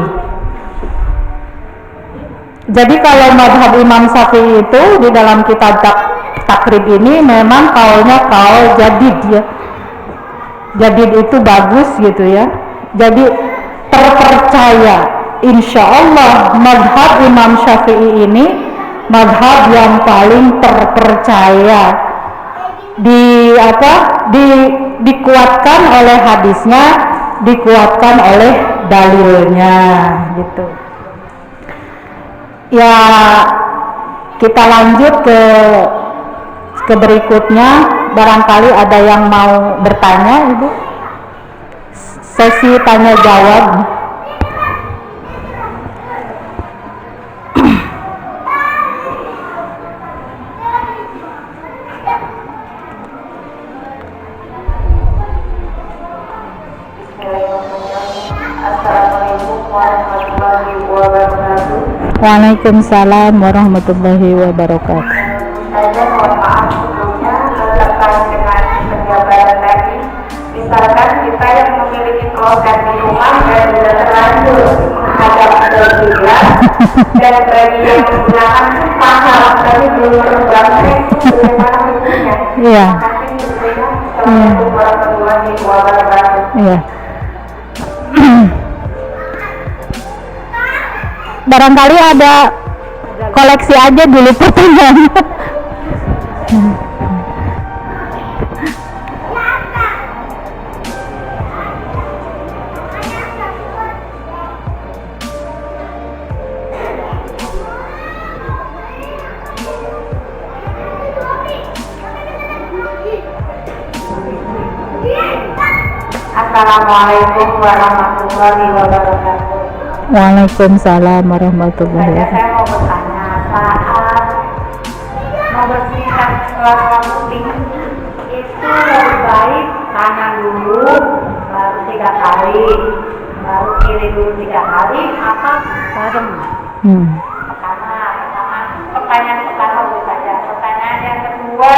Speaker 2: Jadi kalau mazhab Imam Syafi'i itu di dalam kitab takrib ini memang kaulnya kaul jadid ya. Jadid itu bagus gitu ya. Jadi terpercaya. Insya Allah mazhab Imam Syafi'i ini mazhab yang paling terpercaya. Dikuatkan oleh hadisnya, dikuatkan oleh dalilnya gitu. Ya, kita lanjut ke berikutnya. Barangkali ada yang mau bertanya, Ibu. Sesi tanya jawab.
Speaker 1: Assalamualaikum warahmatullahi wabarakatuh.
Speaker 2: Waalaikumsalam warahmatullahi wabarakatuh.
Speaker 1: Saya mohon maaf sebelumnya terkait dengan penjabaran tadi. Misalkan kita yang memiliki kelompok di rumah dan sudah terlanjur menghadap ke kiblat, dan bagi yang menggunakan pasal tadi belum terbang, itu bagaimana hukumnya?
Speaker 2: Iya.
Speaker 1: Assalamualaikum warahmatullahi wabarakatuh.
Speaker 2: Iya. Barangkali ada koleksi aja dulu pertanyaannya.
Speaker 1: Assalamualaikum warahmatullahi wabarakatuh.
Speaker 2: Waalaikumsalam warahmatullahi wabarakatuh.
Speaker 1: Saya mau bertanya, saat membersihkan selama puting itu lebih baik kanan dulu, baru 3 kali, baru kiri dulu 3 kali, apa bareng? Pertanyaan pertama itu saja. Pertanyaan yang kedua,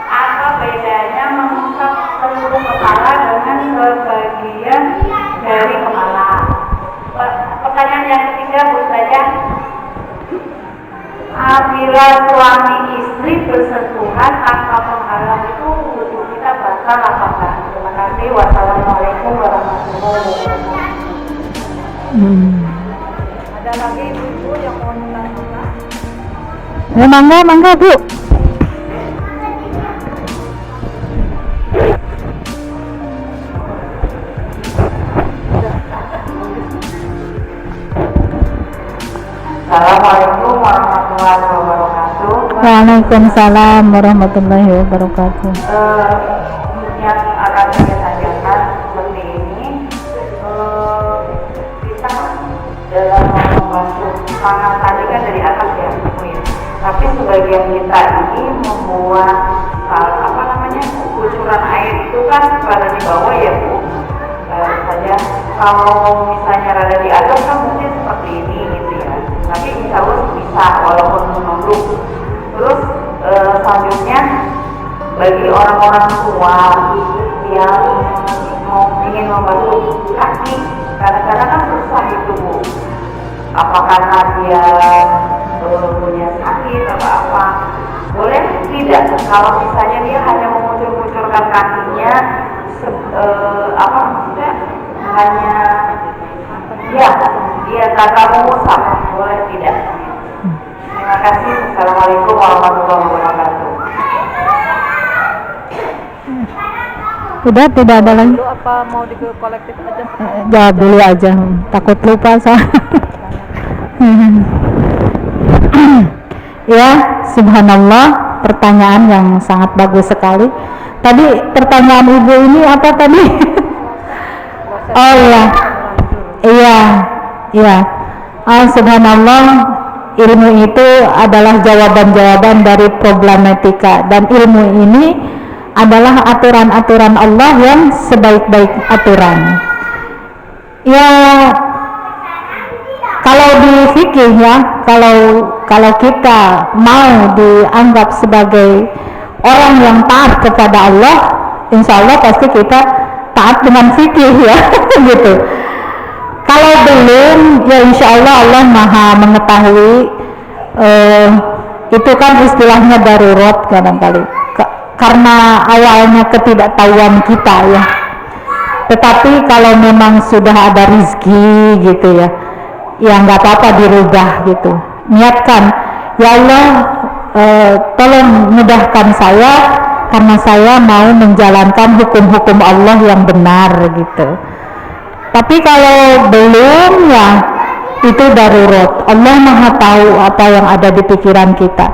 Speaker 1: apa bedanya mengusap seluruh kepala dengan sebagian dari kepala? Pertanyaan yang ketiga, Bu saja, apabila suami istri bersentuhan tanpa penghalang itu wudhu kita batal apa enggak? Terima kasih. Wassalamualaikum warahmatullahi wabarakatuh.
Speaker 3: Ada lagi ibu yang mau nanya?
Speaker 2: Mangga Bu.
Speaker 1: Assalamualaikum warahmatullahi wabarakatuh.
Speaker 2: Waalaikumsalam warahmatullahi wabarakatuh.
Speaker 1: Yang akan saya tanyakan seperti ini, kita dalam membasuh tangan tadi kan dari atas ya, tapi sebagian kita ini membuat kucuran air itu kan pada di bawah ya Bu. Saja kalau misalnya rada di atas kan mungkin seperti ini gitu ya, tapi insya Allah bisa walaupun menunduk. Terus selanjutnya bagi orang-orang tua yang ingin membasuh kaki, kadang-kadang kan susah itu Bu, apa karena dia punya sakit atau apa, boleh tidak kalau misalnya dia hanya mengucur-kucurkan kakinya, hanya dia kata mengusap, boleh tidak? Terima kasih. Assalamualaikum warahmatullahi wabarakatuh.
Speaker 2: Udah tidak ada lagi.
Speaker 3: Dulu apa mau di kolektif aja?
Speaker 2: Jawab dulu aja, takut lupa saya. Ya, subhanallah. pertanyaan yang sangat bagus sekali. Tadi pertanyaan ibu ini apa tadi? Oh iya, iya. Subhanallah, ilmu itu adalah jawaban-jawaban dari problematika, dan ilmu ini adalah aturan-aturan Allah yang sebaik-baik aturan. Ya, kalau di fikih ya, kalau kita mau dianggap sebagai orang yang taat kepada Allah, insya Allah pasti kita taat dengan fikih ya, gitu. Kalau belum, ya insya Allah Allah maha mengetahui. Itu kan istilahnya darurat kadang-kali, karena awalnya ketidaktahuan kita ya. Tetapi kalau memang sudah ada rizki gitu ya, ya nggak apa-apa dirubah gitu. Niatkan, ya Allah, tolong mudahkan saya karena saya mau menjalankan hukum-hukum Allah yang benar gitu. Tapi kalau belum, ya itu darurat. Allah maha tahu apa yang ada di pikiran kita.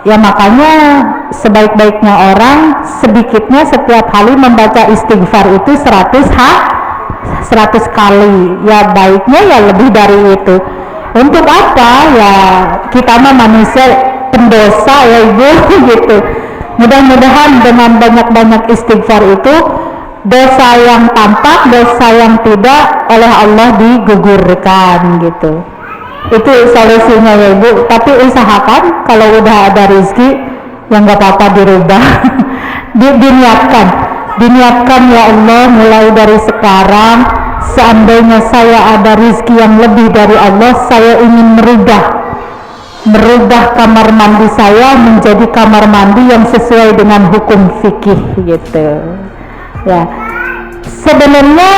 Speaker 2: Ya makanya sebaik-baiknya orang sedikitnya setiap kali membaca istighfar itu 100 kali. Ya baiknya ya lebih dari itu. Untuk apa? Ya kita mah manusia pendosa ya ibu gitu. Mudah-mudahan dengan banyak-banyak istighfar itu dosa yang tampak, dosa yang tidak oleh Allah digugurkan gitu. Itu solusinya ya ibu. Tapi usahakan kalau udah ada rezeki yang nggak apa-apa dirubah. diniatkan ya Allah, mulai dari sekarang seandainya saya ada rezeki yang lebih dari Allah, saya ingin merubah kamar mandi saya menjadi kamar mandi yang sesuai dengan hukum fikih gitu ya. Sebenarnya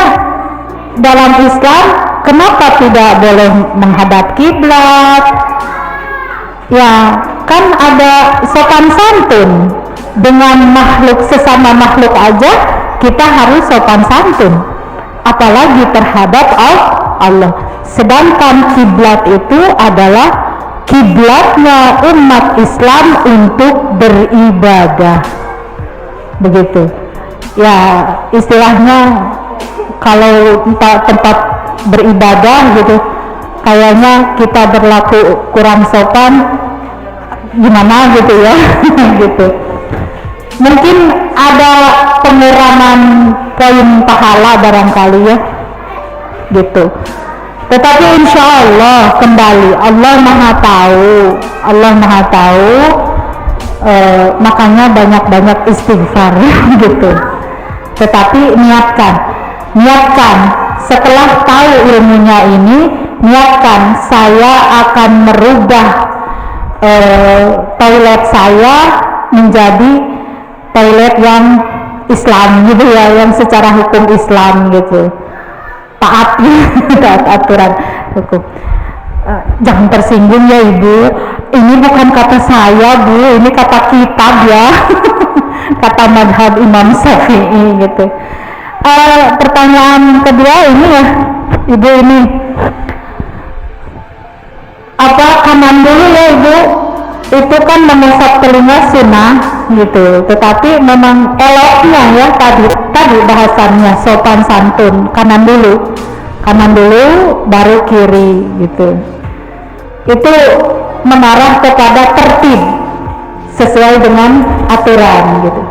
Speaker 2: dalam Islam kenapa tidak boleh menghadap kiblat? Ya kan ada sopan santun. Dengan makhluk, sesama makhluk aja kita harus sopan santun, apalagi terhadap Allah. Sedangkan kiblat itu adalah kiblatnya umat Islam untuk beribadah, begitu ya istilahnya. Kalau tempat beribadah gitu kayaknya kita berlaku kurang sopan gimana gitu ya. gitu. Mungkin ada pengurangan poin pahala barangkali ya gitu. Tetapi insya Allah kembali Allah maha tahu, makanya banyak-banyak istighfar gitu. Tetapi niatkan setelah tahu ilmunya ini, niatkan saya akan merubah toilet saya menjadi toilet yang Islam gitu ya, yang secara hukum Islam gitu, taat aturan hukum. Jangan tersinggung ya ibu, ini bukan kata saya bu, ini kata kitab ya. Kata madhab Imam Syafi'i gitu. Pertanyaan kedua ini ya ibu, ini apa kanan dulu ya ibu, itu kan mengusap telinga sunnah gitu, tetapi memang eloknya ya tadi bahasannya sopan santun, kanan dulu baru kiri gitu. Itu mengarah kepada tertib sesuai dengan aturan gitu.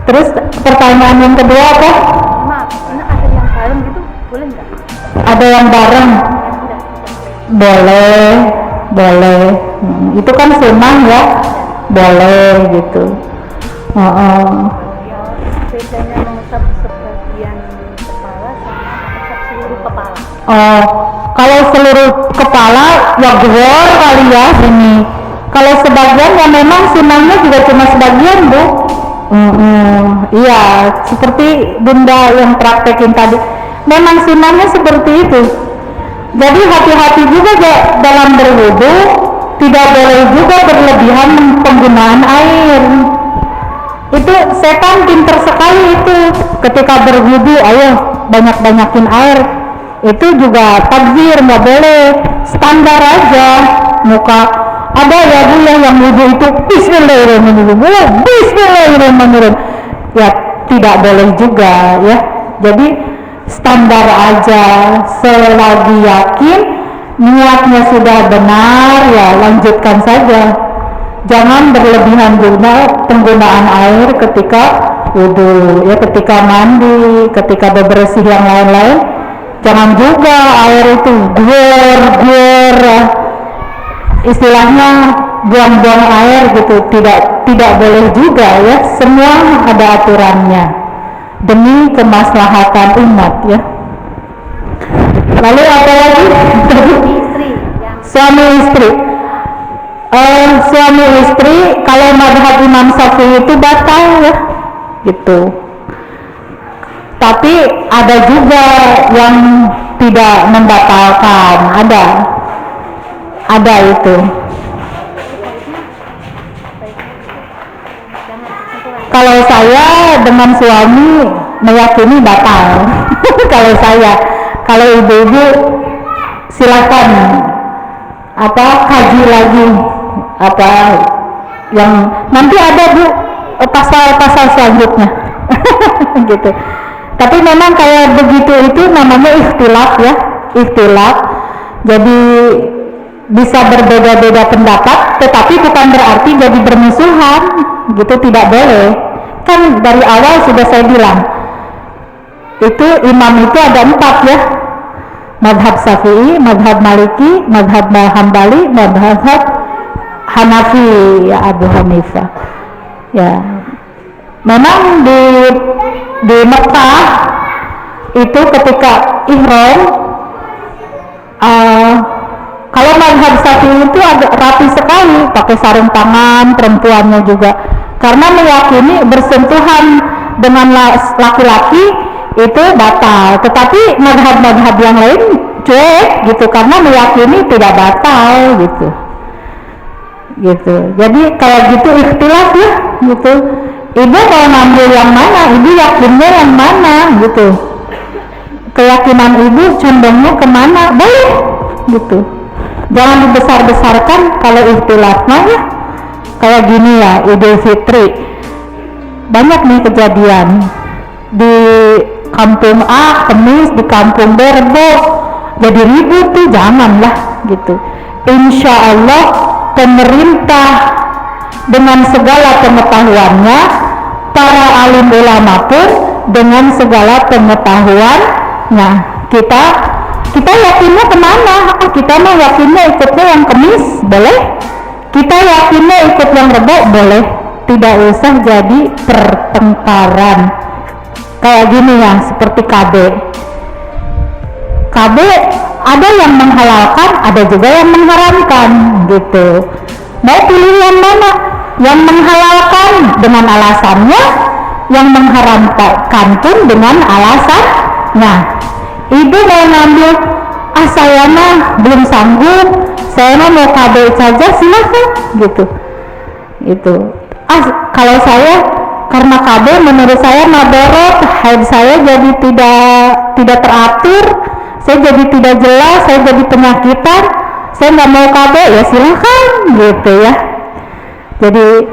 Speaker 2: Terus pertanyaan yang kedua apa?
Speaker 4: Maaf, ini ada yang bareng gitu, boleh nggak?
Speaker 2: Ada yang bareng? Boleh. Itu kan sunnah ya, boleh gitu.
Speaker 4: Bedanya mengusap sebagian kepala sama mengusap seluruh kepala.
Speaker 2: Oh, kalau seluruh kepala ya gor kali ya ini. Kalau sebagian ya memang sunnahnya juga cuma sebagian bu. Iya, seperti bunda yang praktekin tadi, memang sunnahnya seperti itu. Jadi hati-hati juga dalam berwudu, tidak boleh juga berlebihan penggunaan air. Itu setan pinter sekali itu, ketika berwudu ayo banyak-banyakin air. Itu juga takbir nggak boleh, standar aja muka Ada ya Bu yang wudhu itu Bismillahirrahmanirrahim. Ya tidak boleh juga ya. Jadi standar aja, selagi yakin niatnya sudah benar ya lanjutkan saja. Jangan berlebihan juga penggunaan air ketika wudhu ya, ketika mandi, ketika bebersih yang lain-lain. Jangan juga air itu guer istilahnya buang-buang air gitu, tidak boleh juga ya. Semua ada aturannya demi kemaslahatan umat ya. Lalu apa lagi? Suami istri. Suami istri kalau mazhab Imam Syafi'i itu batal ya gitu. Tapi ada juga yang tidak membatalkan, ada itu. Kalau saya dengan suami meyakini batal. Kalau ibu-ibu silakan kaji lagi yang nanti ada Bu pasal-pasal selanjutnya. Gitu. Tapi memang kayak begitu itu namanya ikhtilaf ya, ikhtilaf. Jadi bisa berbeda-beda pendapat, tetapi bukan berarti jadi bermusuhan, gitu, tidak boleh. Kan dari awal sudah saya bilang, itu imam itu ada 4 ya, mazhab Syafi'i, mazhab Maliki, mazhab Hambali, mazhab Hanafi ya, Abu Hanifah. Ya, memang di Mekah itu ketika ihram, kalau mazhab Syafi'i itu agak rapi sekali, pakai sarung tangan perempuannya juga, karena meyakini bersentuhan dengan laki-laki itu batal. Tetapi mazhab-mazhab yang lain cuek gitu, karena meyakini tidak batal gitu. Jadi kalau gitu ikhtilaf ya gitu. Ibu mau ngambil yang mana? Ibu yakinnya yang mana gitu? Keyakinan ibu condongnya kemana? Boleh gitu. Jangan dibesar-besarkan kalau ikhtilafnya ya. Kayak gini ya, Idul Fitri. Banyak nih kejadian di kampung A Kemis, di kampung B Rebo. Jadi ribut tuh, janganlah gitu. Insya Allah pemerintah dengan segala pengetahuannya, para alim ulama pun dengan segala pengetahuannya, kita yakinnya kemana? Kita mau yakinnya ikutnya yang Kemis, boleh. Kita yakinnya ikut yang Rebo, boleh. Tidak usah jadi pertengkaran kayak gini ya, seperti KB ada yang menghalalkan, ada juga yang mengharamkan gitu. Mau pilih yang mana? Yang menghalalkan dengan alasannya, yang mengharamkan pun dengan alasannya. Ibu mau ngambil, saya mah belum sanggup, saya mah mau KB saja, silahkan gitu. Kalau saya karena KB menurut saya madorot, haid saya jadi tidak teratur, saya jadi tidak jelas, saya jadi penyakitan, saya nggak mau KB, ya silahkan gitu ya. Jadi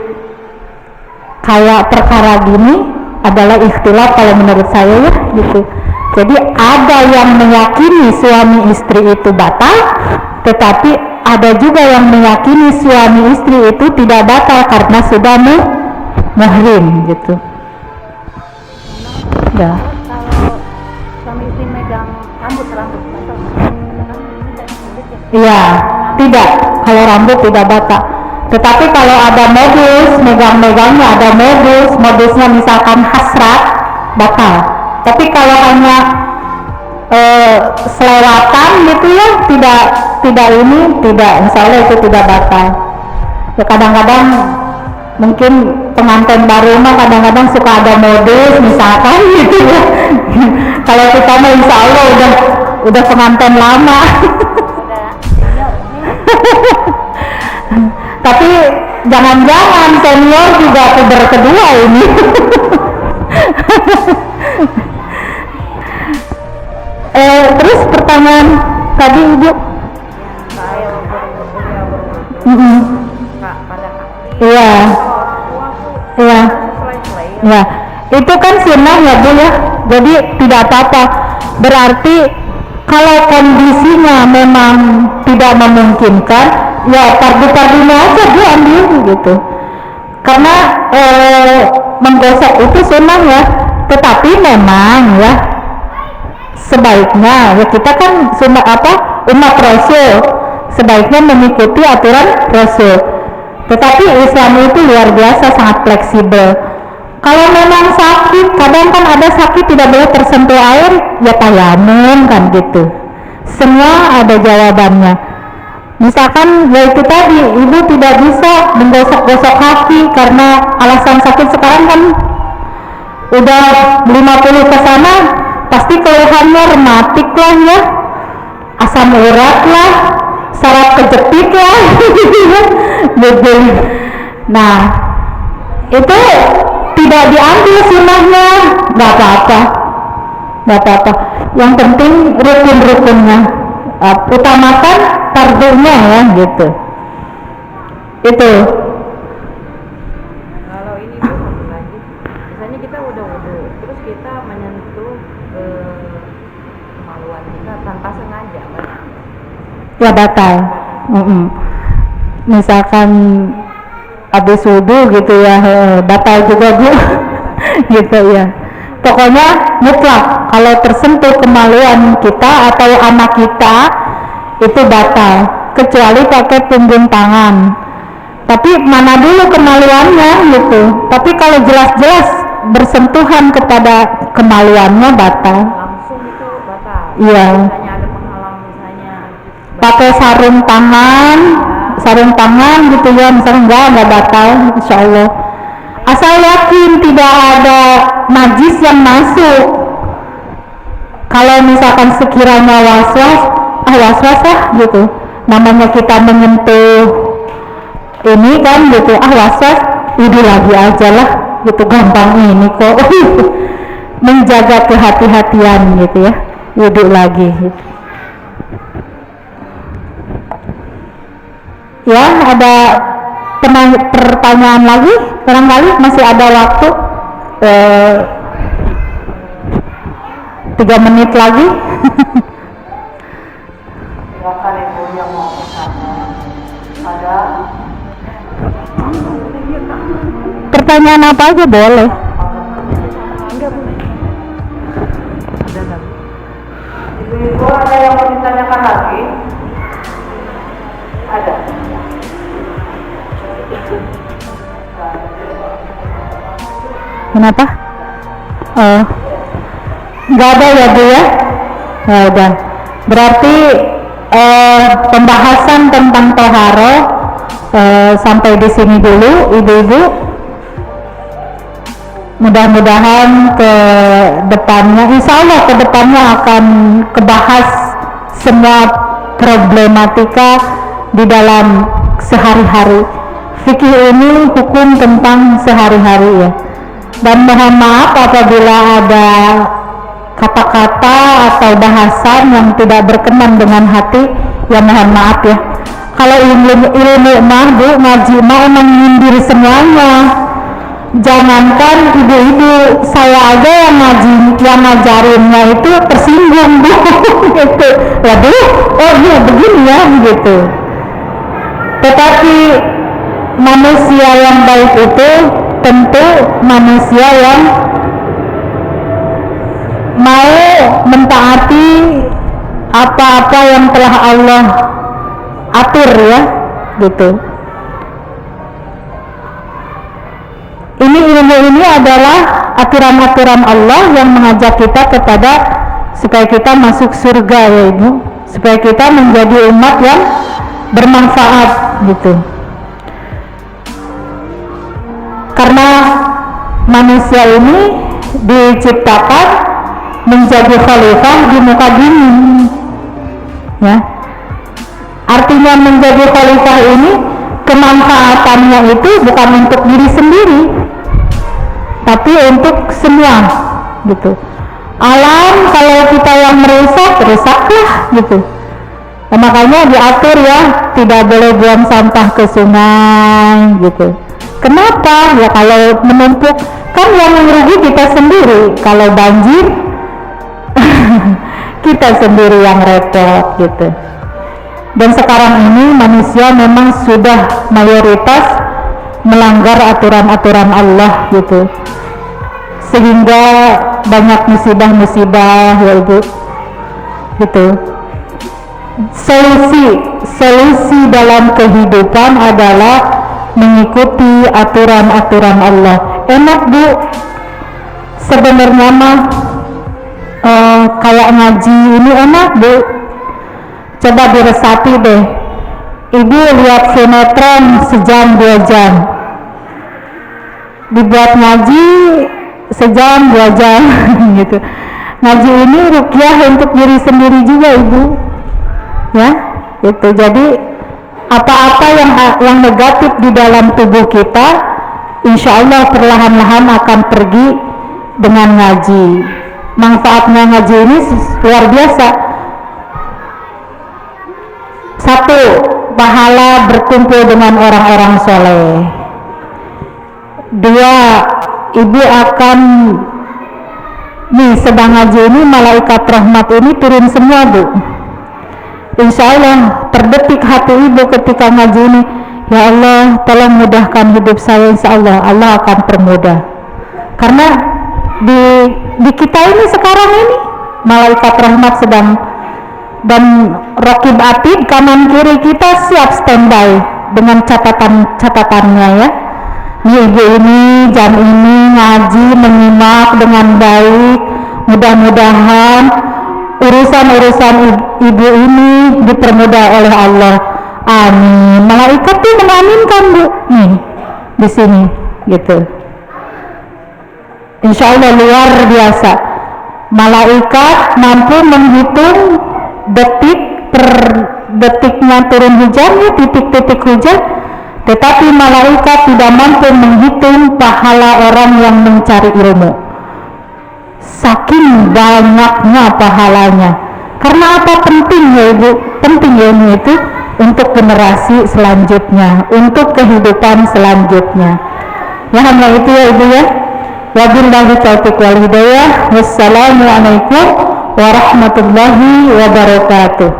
Speaker 2: kayak perkara gini adalah ikhtilaf kalau menurut saya ya gitu. Jadi ada yang meyakini suami istri itu batal, tetapi ada juga yang meyakini suami istri itu tidak batal karena sudah muhrim gitu. Ya.
Speaker 4: Kalau suami istri megang rambut batal.
Speaker 2: Iya, tidak. Kalau rambut tidak batal. Tetapi kalau ada modus, megang-megangnya ada modusnya misalkan hasrat, batal. Tapi kalau hanya selewatan gitu ya, tidak, insya Allah itu tidak batal. Ya kadang-kadang mungkin pengantin baru mah kadang-kadang suka ada modus misalkan gitu ya. Kalau kita mah insya Allah udah pengantin lama. Tapi jangan-jangan senior juga puber kedua ini. Terus pertanyaan tadi Ibu.
Speaker 3: Saya punya berwudu
Speaker 2: Iya, iya, ya. Itu kan sunnah ya Bu ya. Jadi tidak apa-apa. Berarti kalau kondisinya memang tidak memungkinkan, ya fardu-fardunya aja Bu ambil gitu. Karena menggosok itu sunnah ya. Tetapi memang ya sebaiknya ya kita kan sunnah umat Rasul, sebaiknya mengikuti aturan Rasul. Tetapi Islam itu luar biasa sangat fleksibel. Kalau memang sakit, kadang kan ada sakit tidak boleh tersentuh air, ya tayamum kan gitu. Semua ada jawabannya. Misalkan ya itu tadi, ibu tidak bisa menggosok-gosok kaki karena alasan sakit. Sekarang kan udah 50 ke sana, pasti keluhannya rematik lah ya, asam urat lah, saraf kejepit lah. Gitu. Nah itu tidak diambil sunnahnya, nggak apa-apa. Yang penting rukun-rukunnya, utamakan fardunya ya gitu. Itu.
Speaker 3: Kalau ini Bu, lanjut. Misalnya kita udah wudu, terus kita menyentuh kemaluan kita tanpa sengaja, Pak.
Speaker 2: Ya batal. Misalkan habis wudu gitu ya, batal juga Bu. Gitu ya. Pokoknya mutlak kalau tersentuh kemaluan kita atau anak kita itu batal, kecuali pakai punggung tangan. Tapi mana dulu kemaluannya gitu. Tapi kalau jelas-jelas bersentuhan kepada kemaluannya batal.
Speaker 3: Langsung itu batal.
Speaker 2: Iya.
Speaker 3: Misalnya ada penghalang, misalnya
Speaker 2: Pakai sarung tangan gitu ya, misalnya enggak batal, insya Allah. Asal yakin tidak ada najis yang masuk. Kalau misalkan sekiranya was-was lah gitu, namanya kita menyentuh ini kan gitu, was-was, wudu lagi aja lah gitu, gampang ini kok. Menjaga kehati-hatian gitu ya, wudu lagi gitu. Ya, ada pertanyaan lagi? Barangkali masih ada waktu 3 menit lagi.
Speaker 3: silakan Ibu yang mau bertanya. Ada
Speaker 2: Pertanyaan apa aja boleh.
Speaker 3: Ibu ada yang mau ditanyakan lagi? Ada.
Speaker 2: Kenapa? Nggak ada ya Bu ya? Ya udah. Berarti pembahasan tentang toharoh sampai di sini dulu, ibu-ibu. Mudah-mudahan ke depannya, insya Allah ke depannya akan kebahas semua problematika di dalam sehari-hari. Fikih ini hukum tentang sehari-hari ya. Dan mohon maaf apabila ada kata-kata atau bahasan yang tidak berkenan dengan hati, ya mohon maaf ya. Kalau ilmu mah Bu, ngaji mah emang nyindir semuanya. Jangankan ibu-ibu, saya aja yang ngajarinnya itu tersinggung Bu. Gitu. Waduh, oh iya begini ya gitu. Tetapi manusia yang baik itu tentu manusia yang mau mentaati apa-apa yang telah Allah atur ya gitu. Ilmu ini adalah aturan-aturan Allah yang mengajak kita kepada supaya kita masuk surga ya Ibu, supaya kita menjadi umat yang bermanfaat gitu. Karena manusia ini diciptakan menjadi khalifah di muka bumi ya. Artinya menjadi khalifah ini kemanfaatannya itu bukan untuk diri sendiri, tapi untuk semua gitu. Alam kalau kita yang rusaklah gitu. Nah, makanya diatur ya, tidak boleh buang sampah ke sungai gitu. Kenapa? Ya kalau menumpuk kan yang merugi kita sendiri. Kalau banjir kita sendiri yang repot gitu. Dan sekarang ini manusia memang sudah mayoritas melanggar aturan-aturan Allah gitu, sehingga banyak musibah-musibah ya Ibu gitu. Solusi dalam kehidupan adalah mengikuti aturan-aturan Allah. Enak Bu sebenarnya mah, kayak ngaji ini enak Bu. Coba diresapi deh, Ibu lihat sinetron sejam 2 jam, dibuat ngaji sejam 2 jam gitu. Ngaji ini ruqyah untuk diri sendiri juga Ibu ya gitu. Jadi apa-apa yang negatif di dalam tubuh kita insya Allah perlahan-lahan akan pergi dengan ngaji. Manfaatnya ngaji ini luar biasa. 1, pahala berkumpul dengan orang-orang soleh. 2, Ibu akan sedang ngaji ini, malaikat rahmat ini turun semua Bu. Insya Allah terdetik hati Ibu ketika ngaji ini, ya Allah tolong mudahkan hidup saya, insya Allah Allah akan permudah. Karena di kita ini sekarang ini malaikat rahmat sedang, dan Raqib Atid kanan kiri kita siap standby dengan catatannya ya. Ibu ini jam ini ngaji menyimak dengan baik, mudah-mudahan urusan-urusan ibu ini dipermudah oleh Allah. Amin. Malaikat tuh mengaminkan Bu nih di sini gitu. Insya Allah luar biasa. Malaikat mampu menghitung detik per detiknya turun hujan ya, titik-titik hujan, tetapi malaikat tidak mampu menghitung pahala orang yang mencari ilmu, saking banyaknya pahalanya. Karena apa pentingnya Ibu? Penting ilmu itu untuk generasi selanjutnya, untuk kehidupan selanjutnya ya. Hanya itu ya Ibu ya. Wabillahi taufiq wal hidayah. Wassalamualaikum warahmatullahi wabarakatuh.